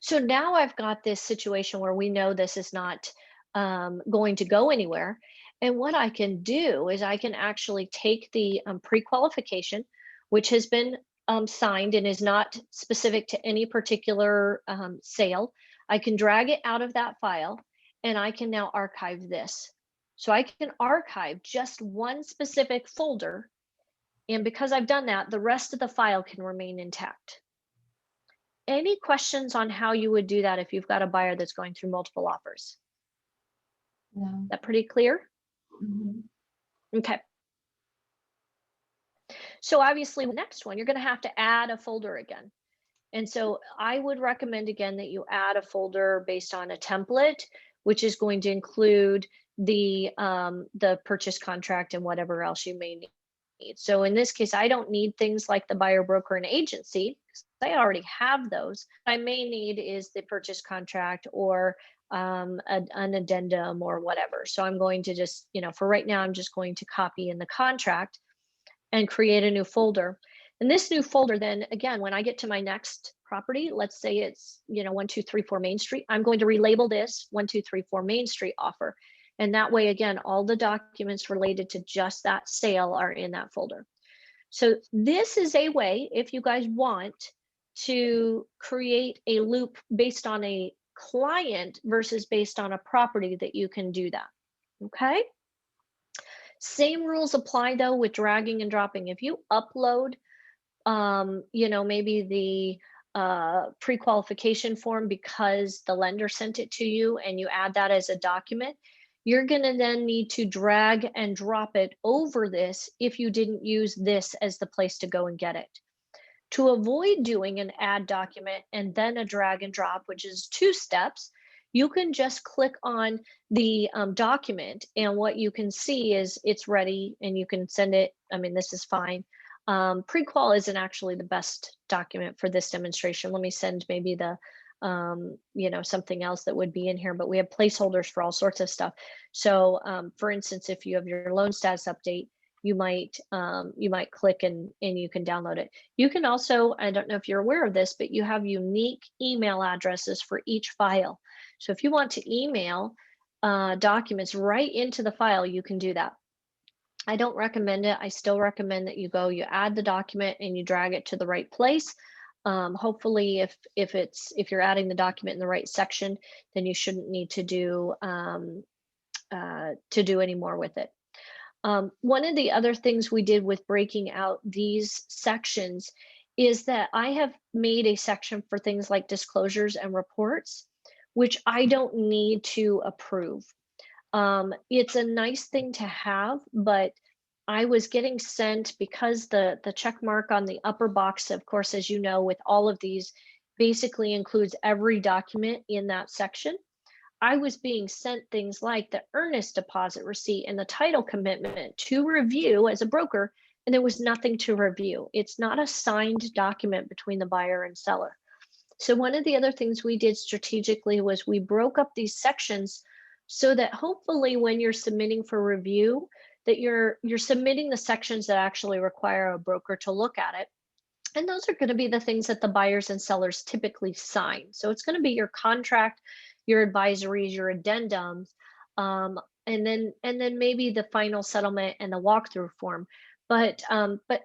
So now I've got this situation where we know this is not going to go anywhere. And what I can do is I can actually take the pre-qualification, which has been signed and is not specific to any particular sale. I can drag it out of that file, and I can now archive this. So I can archive just one specific folder. And because I've done that, the rest of the file can remain intact. Any questions on how you would do that if you've got a buyer that's going through multiple offers? No. Is that pretty clear? Mhm. Okay. So obviously the next one, you're going to have to add a folder again. And so I would recommend again that you add a folder based on a template, which is going to include the purchase contract and whatever else you may need. So in this case, I don't need things like the buyer, broker, and agency, because I already have those. What I may need is the purchase contract or an addendum or whatever. So I'm going to just, for right now, I'm just going to copy in the contract and create a new folder. And this new folder, then again, when I get to my next property, let's say it's 1234 Main Street, I'm going to relabel this 1234 Main Street offer. And that way, again, all the documents related to just that sale are in that folder. So this is a way, if you guys want to create a loop based on a client versus based on a property, that you can do that. Okay. Same rules apply though with dragging and dropping. If you upload maybe the pre-qualification form because the lender sent it to you, and you add that as a document, you're going to then need to drag and drop it over this if you didn't use this as the place to go and get it. To avoid doing an add document and then a drag and drop, which is 2 steps, you can just click on the document, and what you can see is it's ready and you can send it. I mean, this is fine. Pre-qual isn't actually the best document for this demonstration. Let me send maybe the something else that would be in here, but we have placeholders for all sorts of stuff. So for instance, if you have your loan status update, you might click and you can download it. You can also, I don't know if you're aware of this, but you have unique email addresses for each file. So if you want to email documents right into the file, you can do that. I don't recommend it. I still recommend that you add the document and you drag it to the right place. Hopefully, if you're adding the document in the right section, then you shouldn't need to do any more with it. One of the other things we did with breaking out these sections is that I have made a section for things like disclosures and reports, which I don't need to approve. It's a nice thing to have, but I was getting sent, because the check mark on the upper box, of course, as you know, with all of these, basically includes every document in that section. I was being sent things like the earnest deposit receipt and the title commitment to review as a broker, and there was nothing to review. It's not a signed document between the buyer and seller. So one of the other things we did strategically was we broke up these sections so that hopefully when you're submitting for review, that you're submitting the sections that actually require a broker to look at it. And those are going to be the things that the buyers and sellers typically sign. So it's going to be your contract, your advisories, your addendums, and then maybe the final settlement and the walkthrough form. But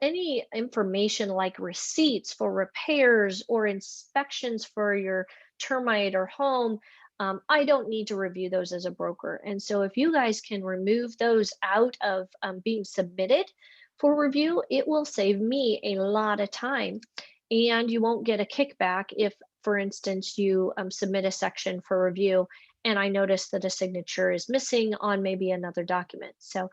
any information like receipts for repairs or inspections for your termite or home, I don't need to review those as a broker. And so if you guys can remove those out of being submitted for review, it will save me a lot of time. And you won't get a kickback if, for instance, you submit a section for review and I notice that a signature is missing on maybe another document. So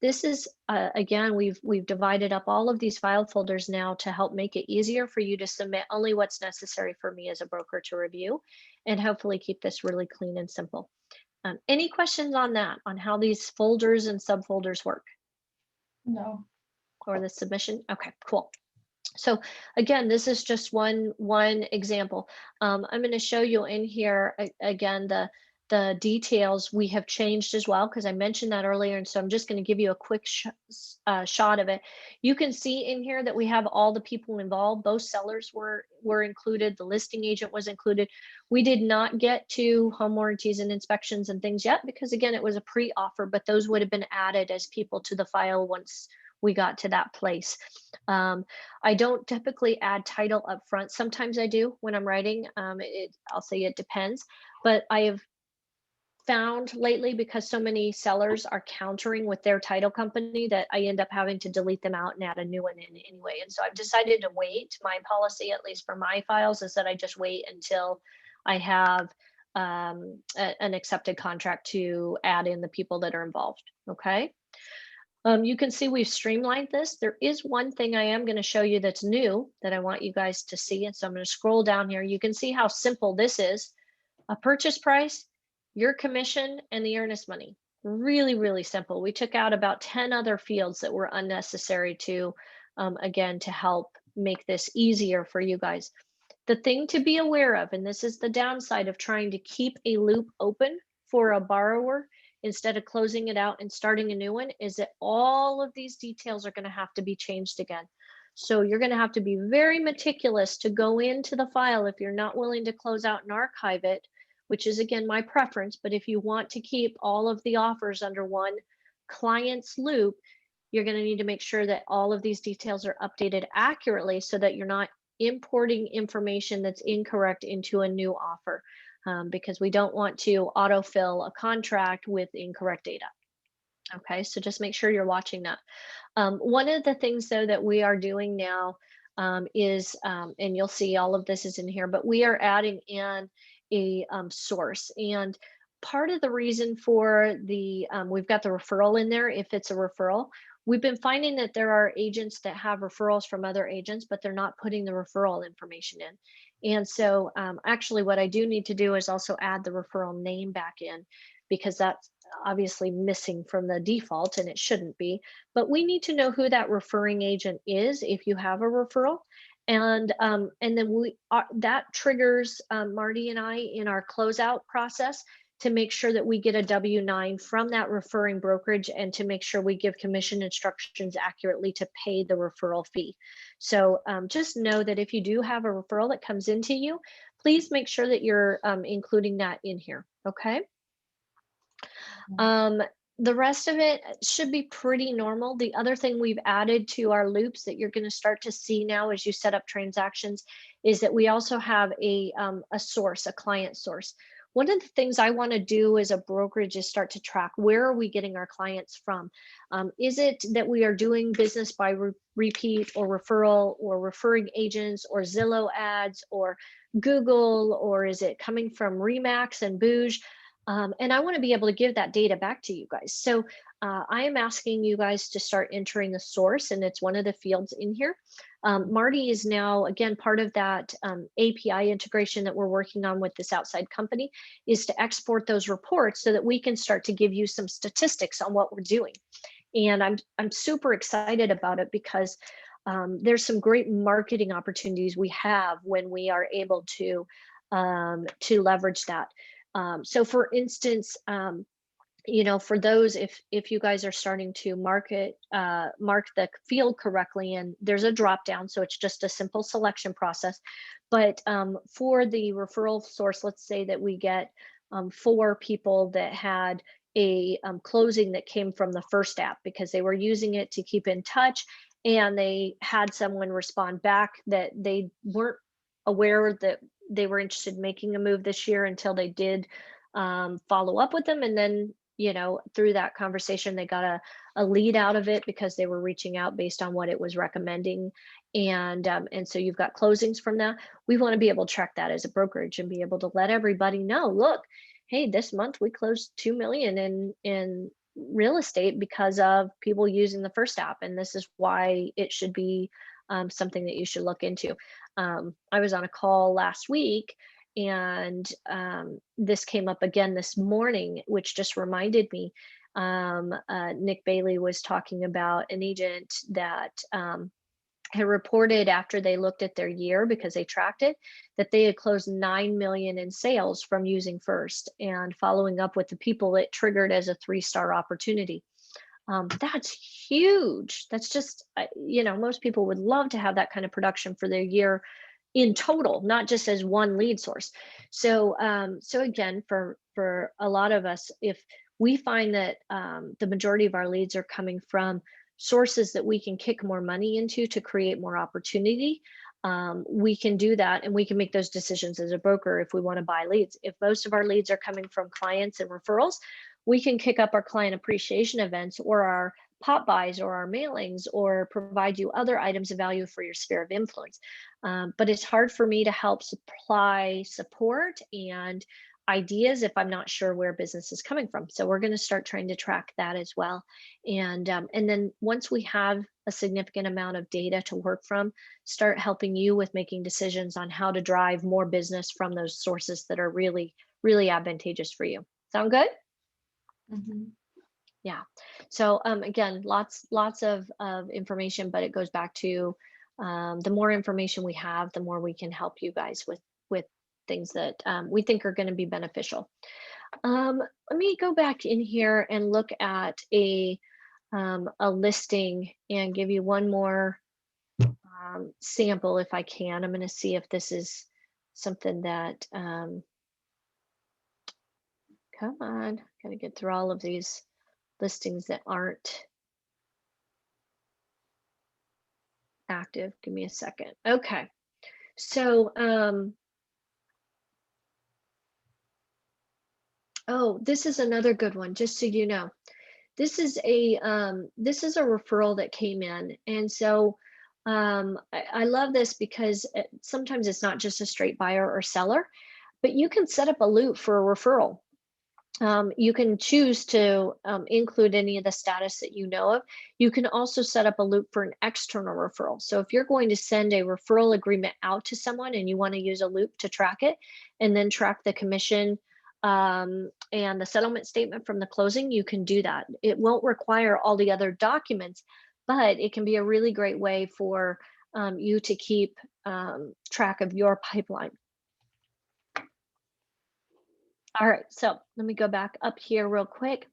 this is, again, we've divided up all of these file folders now to help make it easier for you to submit only what's necessary for me as a broker to review, and hopefully keep this really clean and simple. Any questions on that, on how these folders and subfolders work? No. Or the submission? Okay, cool. So again, this is just one example. I'm going to show you in here again the details we have changed as well, because I mentioned that earlier, and so I'm just going to give you a quick shot of it. You can see in here that we have all the people involved. Both sellers were included. The listing agent was included. We did not get to home warranties and inspections and things yet, because again, it was a pre-offer, but those would have been added as people to the file once we got to that place. I don't typically add title up front. Sometimes I do when I'm writing. I'll say it depends, but I have found lately, because so many sellers are countering with their title company, that I end up having to delete them out and add a new one in anyway. And so I've decided to wait. My policy, at least for my files, is that I just wait until I have an accepted contract to add in the people that are involved. Okay. You can see we've streamlined this. There is one thing I am going to show you that's new that I want you guys to see. And so I'm going to scroll down here. You can see how simple this is. A purchase price, your commission, and the earnest money. Really, really simple. We took out about 10 other fields that were unnecessary to, again, to help make this easier for you guys. The thing to be aware of, and this is the downside of trying to keep a loop open for a borrower instead of closing it out and starting a new one, is that all of these details are going to have to be changed again. So you're going to have to be very meticulous to go into the file if you're not willing to close out and archive it, which is again my preference. But if you want to keep all of the offers under one client's loop, you're going to need to make sure that all of these details are updated accurately so that you're not importing information that's incorrect into a new offer, because we don't want to autofill a contract with incorrect data. Okay, so just make sure you're watching that. One of the things though that we are doing now is, and you'll see all of this is in here, but we are adding in a source. And part of the reason for the, we've got the referral in there if it's a referral. We've been finding that there are agents that have referrals from other agents, but they're not putting the referral information in. And so actually what I do need to do is also add the referral name back in, because that's obviously missing from the default and it shouldn't be. But we need to know who that referring agent is if you have a referral. And then that triggers Marty and I in our closeout process to make sure that we get a W-9 from that referring brokerage and to make sure we give commission instructions accurately to pay the referral fee. So just know that if you do have a referral that comes into you, please make sure that you're including that in here, okay? The rest of it should be pretty normal. The other thing we've added to our loops that you're going to start to see now as you set up transactions is that we also have a source, a client source. One of the things I want to do as a brokerage is start to track where are we getting our clients from. Is it that we are doing business by repeat or referral or referring agents or Zillow ads or Google, or is it coming from Remax and Booge? And I want to be able to give that data back to you guys. So I am asking you guys to start entering the source, and it's one of the fields in here. Marty is now, again, part of that API integration that we're working on with this outside company is to export those reports so that we can start to give you some statistics on what we're doing. And I'm super excited about it because there's some great marketing opportunities we have when we are able to leverage that. So for instance, for those, if you guys are starting to mark the field correctly, and there's a drop down, so it's just a simple selection process. But for the referral source, let's say that we get 4 people that had a closing that came from the first app because they were using it to keep in touch, and they had someone respond back that they weren't aware that they were interested in making a move this year until they did follow up with them. And then, through that conversation, they got a lead out of it because they were reaching out based on what it was recommending. And so you've got closings from that. We want to be able to track that as a brokerage and be able to let everybody know, look, hey, this month we closed 2 million in real estate because of people using the first app. And this is why it should be something that you should look into. I was on a call last week, and this came up again this morning, which just reminded me. Nick Bailey was talking about an agent that had reported after they looked at their year, because they tracked it, that they had closed 9 million in sales from using First and following up with the people it triggered as a 3-star opportunity. That's huge. That's just, most people would love to have that kind of production for their year in total, not just as one lead source. So, again, for a lot of us, if we find that the majority of our leads are coming from sources that we can kick more money into to create more opportunity, we can do that, and we can make those decisions as a broker if we want to buy leads. If most of our leads are coming from clients and referrals, we can kick up our client appreciation events or our pop buys or our mailings or provide you other items of value for your sphere of influence. But it's hard for me to help supply support and ideas if I'm not sure where business is coming from. So we're going to start trying to track that as well. And then once we have a significant amount of data to work from, start helping you with making decisions on how to drive more business from those sources that are really, really advantageous for you. Sound good? Mm-hmm. Yeah. So again, lots of information, but it goes back to the more information we have, the more we can help you guys with things that we think are going to be beneficial. Let me go back in here and look at a listing and give you one more sample if I can. I'm going to see if this is something that, come on, got to get through all of these listings that aren't active. Give me a second. Okay. So, oh, this is another good one, just so you know. This is a referral that came in. And so I love this because sometimes it's not just a straight buyer or seller, but you can set up a loop for a referral. You can choose to include any of the status that you know of. You can also set up a loop for an external referral. So if you're going to send a referral agreement out to someone and you want to use a loop to track it and then track the commission and the settlement statement from the closing, you can do that. It won't require all the other documents, but it can be a really great way for you to keep track of your pipeline. All right, so let me go back up here real quick.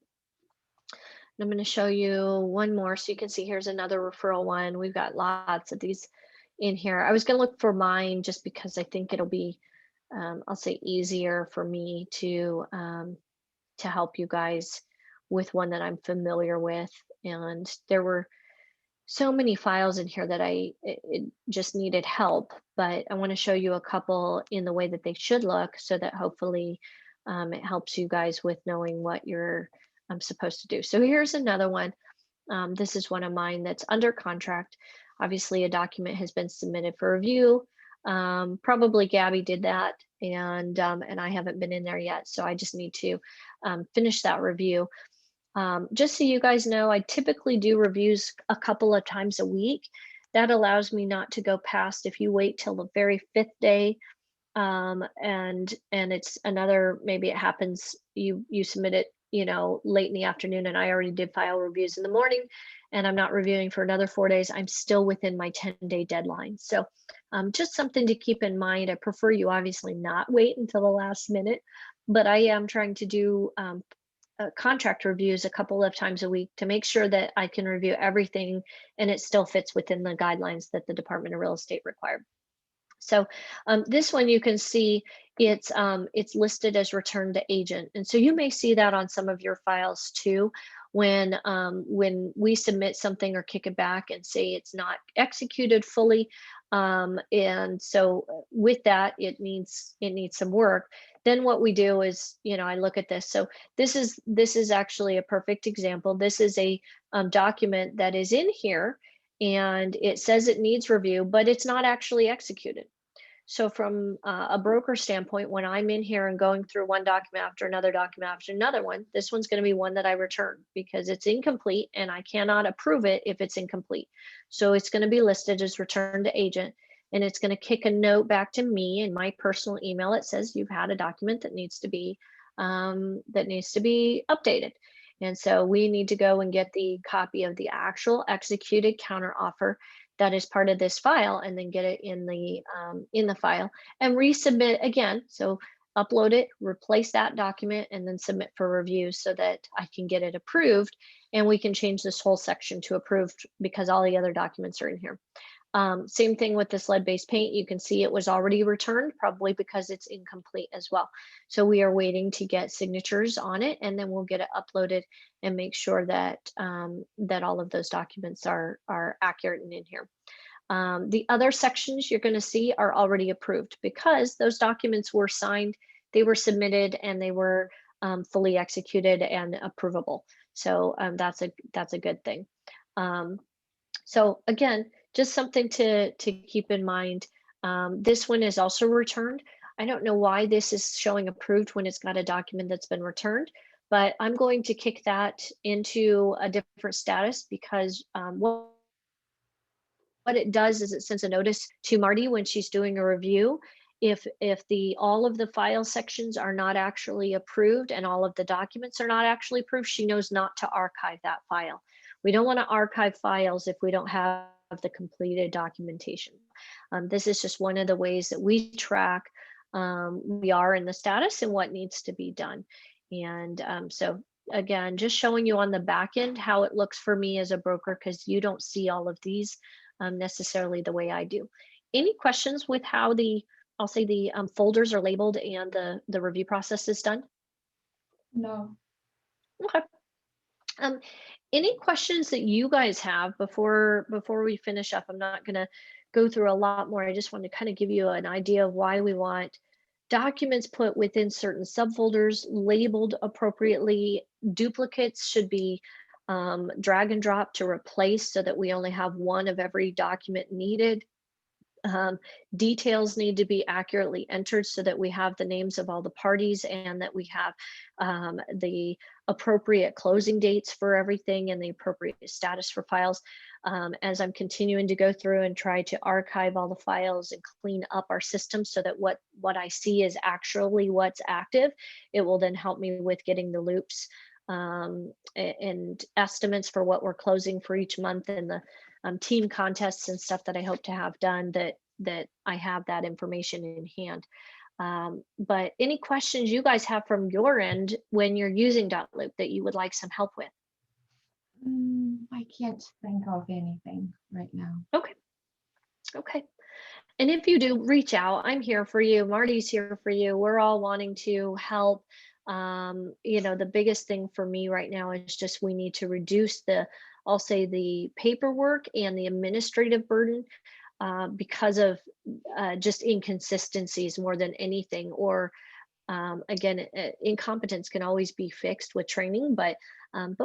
I'm going to show you one more so you can see here's another referral one. We've got lots of these in here. I was going to look for mine just because I think it'll be, I'll say, easier for me to help you guys with one that I'm familiar with. And there were so many files in here that it just needed help, but I want to show you a couple in the way that they should look so that hopefully it helps you guys with knowing what you're supposed to do. So here's another one. This is one of mine that's under contract. Obviously, a document has been submitted for review. Probably Gabby did that, and I haven't been in there yet, so I just need to finish that review. Just so you guys know, I typically do reviews a couple of times a week. That allows me not to go past, if you wait till the very fifth day, and it's another, maybe it happens, you submit it, late in the afternoon, and I already did file reviews in the morning, and I'm not reviewing for another 4 days, I'm still within my 10-day deadline. So just something to keep in mind. I prefer you obviously not wait until the last minute, but I am trying to do contract reviews a couple of times a week to make sure that I can review everything and it still fits within the guidelines that the Department of Real Estate required. So this one, you can see it's listed as returned to agent, and so you may see that on some of your files too. When we submit something or kick it back and say it's not executed fully, and so with that, it needs some work. Then what we do is, I look at this. So this is actually a perfect example. This is a document that is in here, and it says it needs review, but it's not actually executed. So from a broker standpoint, when I'm in here and going through one document after another one, this one's going to be one that I return because it's incomplete and I cannot approve it if it's incomplete. So it's going to be listed as returned to agent, and it's going to kick a note back to me in my personal email. It says you've had a document that needs to be updated. And so we need to go and get the copy of the actual executed counteroffer that is part of this file, and then get it in the file and resubmit again. So upload it, replace that document, and then submit for review so that I can get it approved, and we can change this whole section to approved because all the other documents are in here. Same thing with this lead-based paint. You can see it was already returned, probably because it's incomplete as well. So we are waiting to get signatures on it, and then we'll get it uploaded and make sure that that all of those documents are accurate and in here. The other sections you're going to see are already approved because those documents were signed, they were submitted, and they were fully executed and approvable. So that's a good thing. So again, just something to keep in mind. This one is also returned. I don't know why this is showing approved when it's got a document that's been returned, but I'm going to kick that into a different status because what it does is it sends a notice to Marty when she's doing a review. If all of the file sections are not actually approved and all of the documents are not actually approved, she knows not to archive that file. We don't want to archive files if we don't have the completed documentation. This is just one of the ways that we track we are in the status and what needs to be done. And so again, just showing you on the back end how it looks for me as a broker, because you don't see all of these necessarily the way I do. Any questions with how I'll say the folders are labeled and the review process is done? No. Okay. Any questions that you guys have before we finish up? I'm not going to go through a lot more. I just want to kind of give you an idea of why we want documents put within certain subfolders, labeled appropriately. Duplicates should be drag and drop to replace so that we only have one of every document needed. Details need to be accurately entered so that we have the names of all the parties and that we have the appropriate closing dates for everything and the appropriate status for files. As I'm continuing to go through and try to archive all the files and clean up our system so that what I see is actually what's active, it will then help me with getting the loops and estimates for what we're closing for each month, and the team contests and stuff that I hope to have done, that I have that information in hand. But any questions you guys have from your end when you're using DOTLOOP that you would like some help with? I can't think of anything right now. Okay, okay. And if you do, reach out. I'm here for you. Marty's here for you. We're all wanting to help. The biggest thing for me right now is just we need to reduce I'll say the paperwork and the administrative burden because of just inconsistencies more than anything. Or again, incompetence can always be fixed with training, but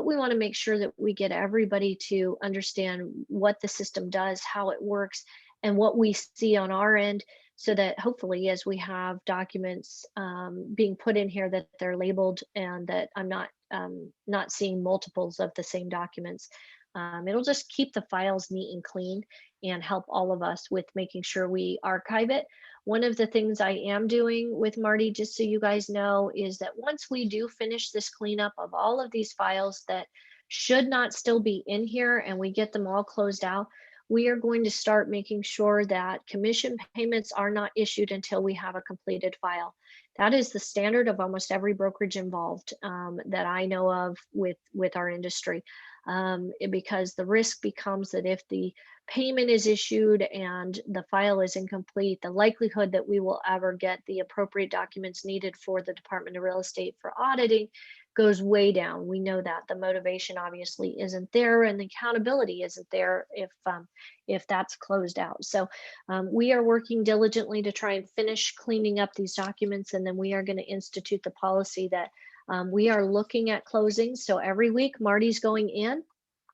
we want to make sure that we get everybody to understand what the system does, how it works, and what we see on our end, so that hopefully, as we have documents being put in here, that they're labeled and that I'm not seeing multiples of the same documents. It'll just keep the files neat and clean and help all of us with making sure we archive it. One of the things I am doing with Marty, just so you guys know, is that once we do finish this cleanup of all of these files that should not still be in here and we get them all closed out, we are going to start making sure that commission payments are not issued until we have a completed file. That is the standard of almost every brokerage involved that I know of with our industry. Because the risk becomes that if the payment is issued and the file is incomplete, the likelihood that we will ever get the appropriate documents needed for the Department of Real Estate for auditing goes way down. We know that the motivation obviously isn't there, and the accountability isn't there if that's closed out. So we are working diligently to try and finish cleaning up these documents, and then we are going to institute the policy that we are looking at closings. So every week Marty's going in.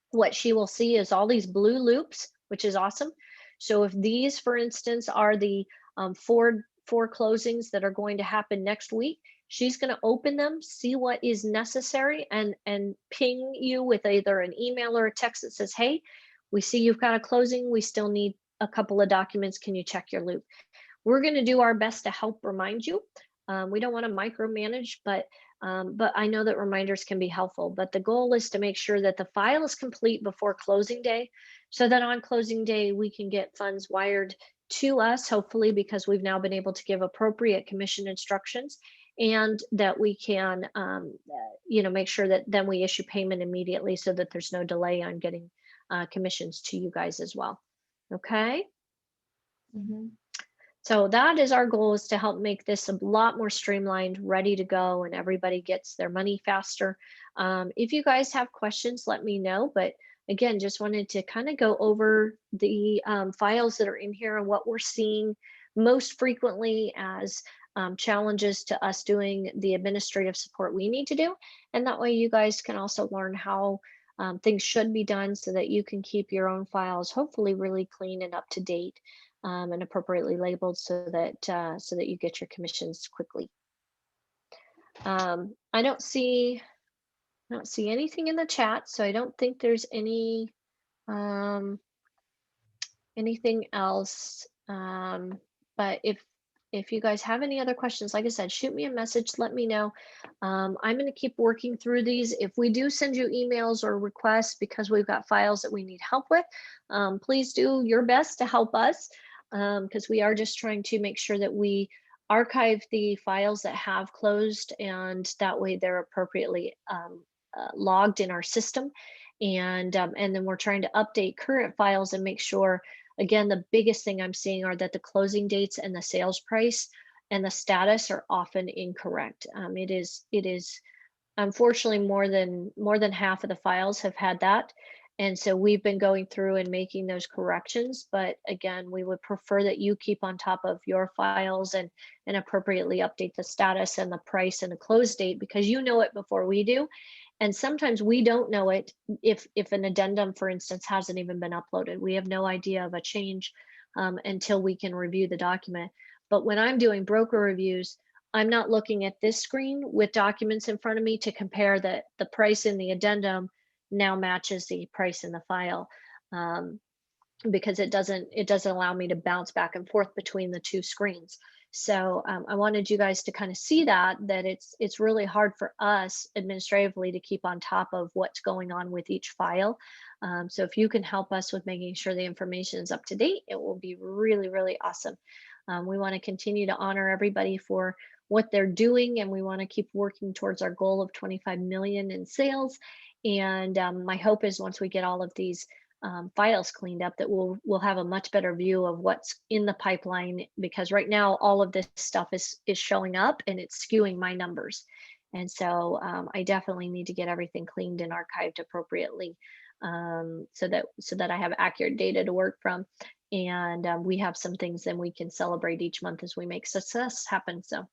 What she will see is all these blue loops, which is awesome. So if these, for instance, are the four closings that are going to happen next week, she's going to open them, see what is necessary, and ping you with either an email or a text that says, hey, we see you've got a closing. We still need a couple of documents. Can you check your loop? We're going to do our best to help remind you. We don't want to micromanage, but I know that reminders can be helpful. But the goal is to make sure that the file is complete before closing day, so that on closing day we can get funds wired to us, hopefully, because we've now been able to give appropriate commission instructions, and that we can, make sure that then we issue payment immediately, so that there's no delay on getting commissions to you guys as well. Okay. Mhm. So that is our goal, is to help make this a lot more streamlined, ready to go, and everybody gets their money faster. If you guys have questions, let me know. But again, just wanted to kind of go over the files that are in here and what we're seeing most frequently as challenges to us doing the administrative support we need to do. And that way you guys can also learn how things should be done, so that you can keep your own files hopefully really clean and up to date, and appropriately labeled, so that you get your commissions quickly. I don't see anything in the chat, so I don't think there's anything else. But if you guys have any other questions, like I said, shoot me a message, let me know. I'm going to keep working through these. If we do send you emails or requests because we've got files that we need help with, please do your best to help us, because we are just trying to make sure that we archive the files that have closed, and that way they're appropriately logged in our system. And then we're trying to update current files and make sure, again, the biggest thing I'm seeing are that the closing dates and the sales price and the status are often incorrect. It is unfortunately more than half of the files have had that. And so we've been going through and making those corrections. But again, we would prefer that you keep on top of your files and appropriately update the status and the price and the close date, because you know it before we do. And sometimes we don't know it if an addendum, for instance, hasn't even been uploaded. We have no idea of a change until we can review the document. But when I'm doing broker reviews, I'm not looking at this screen with documents in front of me to compare that the price in the addendum now matches the price in the file, because it doesn't allow me to bounce back and forth between the two screens. So I wanted you guys to kind of see that it's really hard for us administratively to keep on top of what's going on with each file. So if you can help us with making sure the information is up to date, it will be really, really awesome. We want to continue to honor everybody for what they're doing, and we want to keep working towards our goal of 25 million in sales. And my hope is once we get all of these files cleaned up, that we'll have a much better view of what's in the pipeline, because right now all of this stuff is showing up and it's skewing my numbers. And so I definitely need to get everything cleaned and archived appropriately, so that I have accurate data to work from, and we have some things then we can celebrate each month as we make success happen. So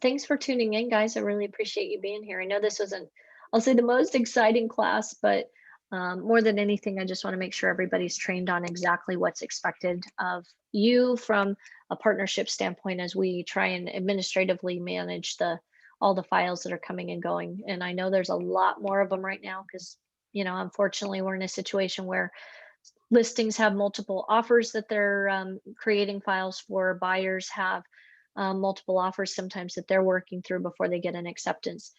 thanks for tuning in, guys. I really appreciate you being here. I know this wasn't, I'll say, the most exciting class, but more than anything, I just want to make sure everybody's trained on exactly what's expected of you from a partnership standpoint as we try and administratively manage all the files that are coming and going. And I know there's a lot more of them right now because, unfortunately, we're in a situation where listings have multiple offers that they're creating files for. Buyers have multiple offers sometimes that they're working through before they get an acceptance.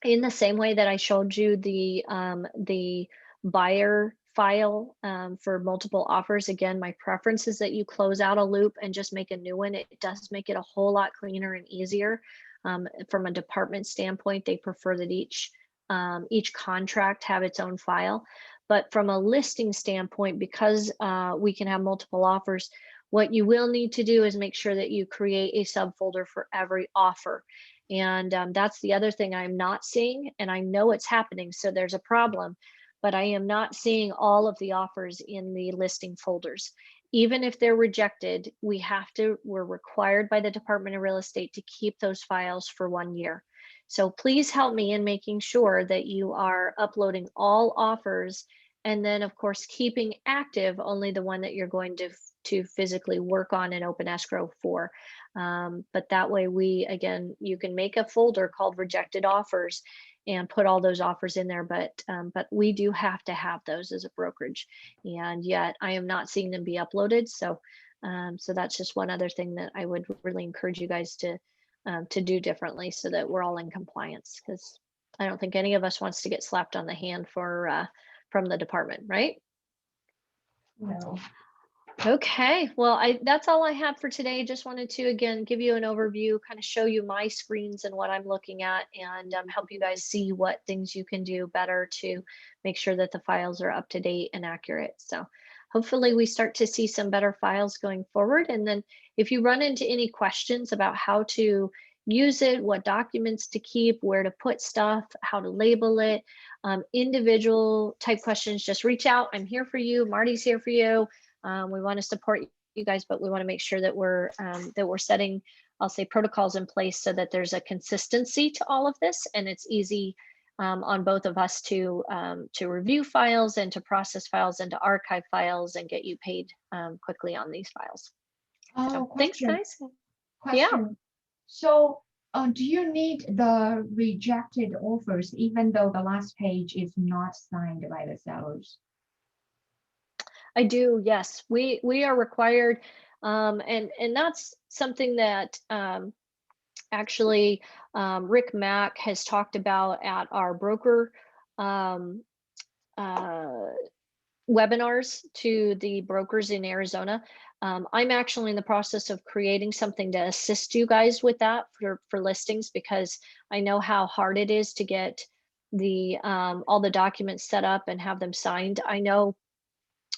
In the same way that I showed you the buyer file for multiple offers, again, my preference is that you close out a loop and just make a new one. It does make it a whole lot cleaner and easier. From a department standpoint, they prefer that each contract have its own file. But from a listing standpoint, because we can have multiple offers, what you will need to do is make sure that you create a subfolder for every offer. And that's the other thing I'm not seeing, and I know it's happening, so there's a problem, but I am not seeing all of the offers in the listing folders. Even if they're rejected, we're required by the Department of Real Estate to keep those files for 1 year. So please help me in making sure that you are uploading all offers, and then of course keeping active only the one that you're going to physically work on and open escrow for. But that way you can make a folder called rejected offers and put all those offers in there. But we do have to have those as a brokerage, and yet I am not seeing them be uploaded. So that's just one other thing that I would really encourage you guys to do differently, so that we're all in compliance, because I don't think any of us wants to get slapped on the hand from the department, right? No. Okay, well, that's all I have for today. Just wanted to again give you an overview, kind of show you my screens and what I'm looking at, and help you guys see what things you can do better to make sure that the files are up to date and accurate. So hopefully we start to see some better files going forward. And then if you run into any questions about how to use it, what documents to keep, where to put stuff, how to label it, individual type questions, just reach out. I'm here for you. Marty's here for you. We want to support you guys, but we want to make sure that we're setting, I'll say, protocols in place so that there's a consistency to all of this, and it's easy on both of us to review files and to process files and to archive files and get you paid quickly on these files. So, thanks, guys. Yeah. Question. So, do you need the rejected offers even though the last page is not signed by the sellers? I do, yes. We are required, and that's something that actually Rick Mack has talked about at our broker webinars to the brokers in Arizona. I'm actually in the process of creating something to assist you guys with that for listings, because I know how hard it is to get all the documents set up and have them signed. I know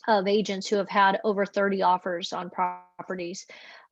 of agents who have had over 30 offers on properties.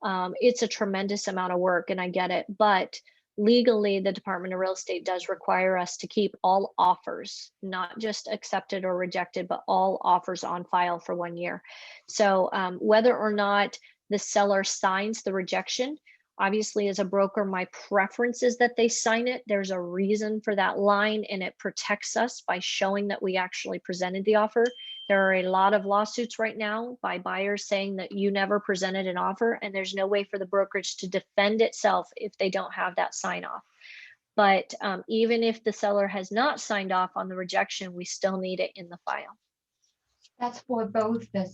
It's a tremendous amount of work, and I get it, but legally the Department of Real Estate does require us to keep all offers, not just accepted or rejected, but all offers on file for 1 year. So whether or not the seller signs the rejection, obviously as a broker, my preference is that they sign it. There's a reason for that line, and it protects us by showing that we actually presented the offer. There are a lot of lawsuits right now by buyers saying that you never presented an offer, and there's no way for the brokerage to defend itself if they don't have that sign off. But even if the seller has not signed off on the rejection, we still need it in the file. That's for both the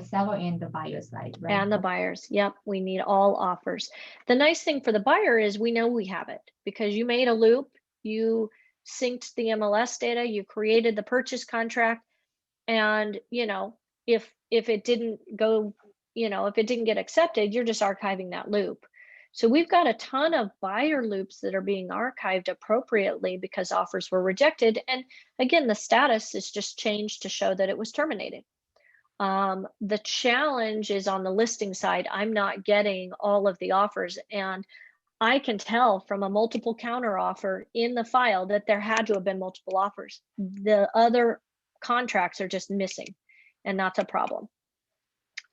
seller and the buyer side, right? And the buyers. Yep, we need all offers. The nice thing for the buyer is we know we have it, because you made a loop, you synced the MLS data, you created the purchase contract. And if it didn't go if it didn't get accepted, you're just archiving that loop. So we've got a ton of buyer loops that are being archived appropriately because offers were rejected. And again, the status is just changed to show that it was terminated. The challenge is on the listing side. I'm not getting all of the offers, and I can tell from a multiple counter offer in the file that there had to have been multiple offers. The other contracts are just missing, and that's a problem.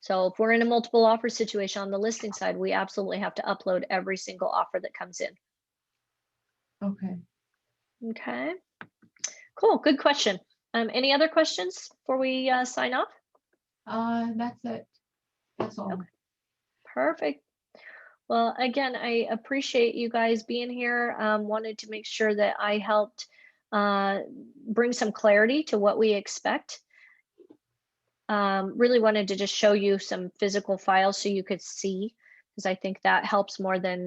So if we're in a multiple offer situation on the listing side, we absolutely have to upload every single offer that comes in. Okay. Okay, cool, good question. Any other questions before we sign off? That's it. That's all. Okay. Perfect. Well, again, I appreciate you guys being here. Wanted to make sure that I helped bring some clarity to what we expect. Really wanted to just show you some physical files so you could see, because I think that helps more than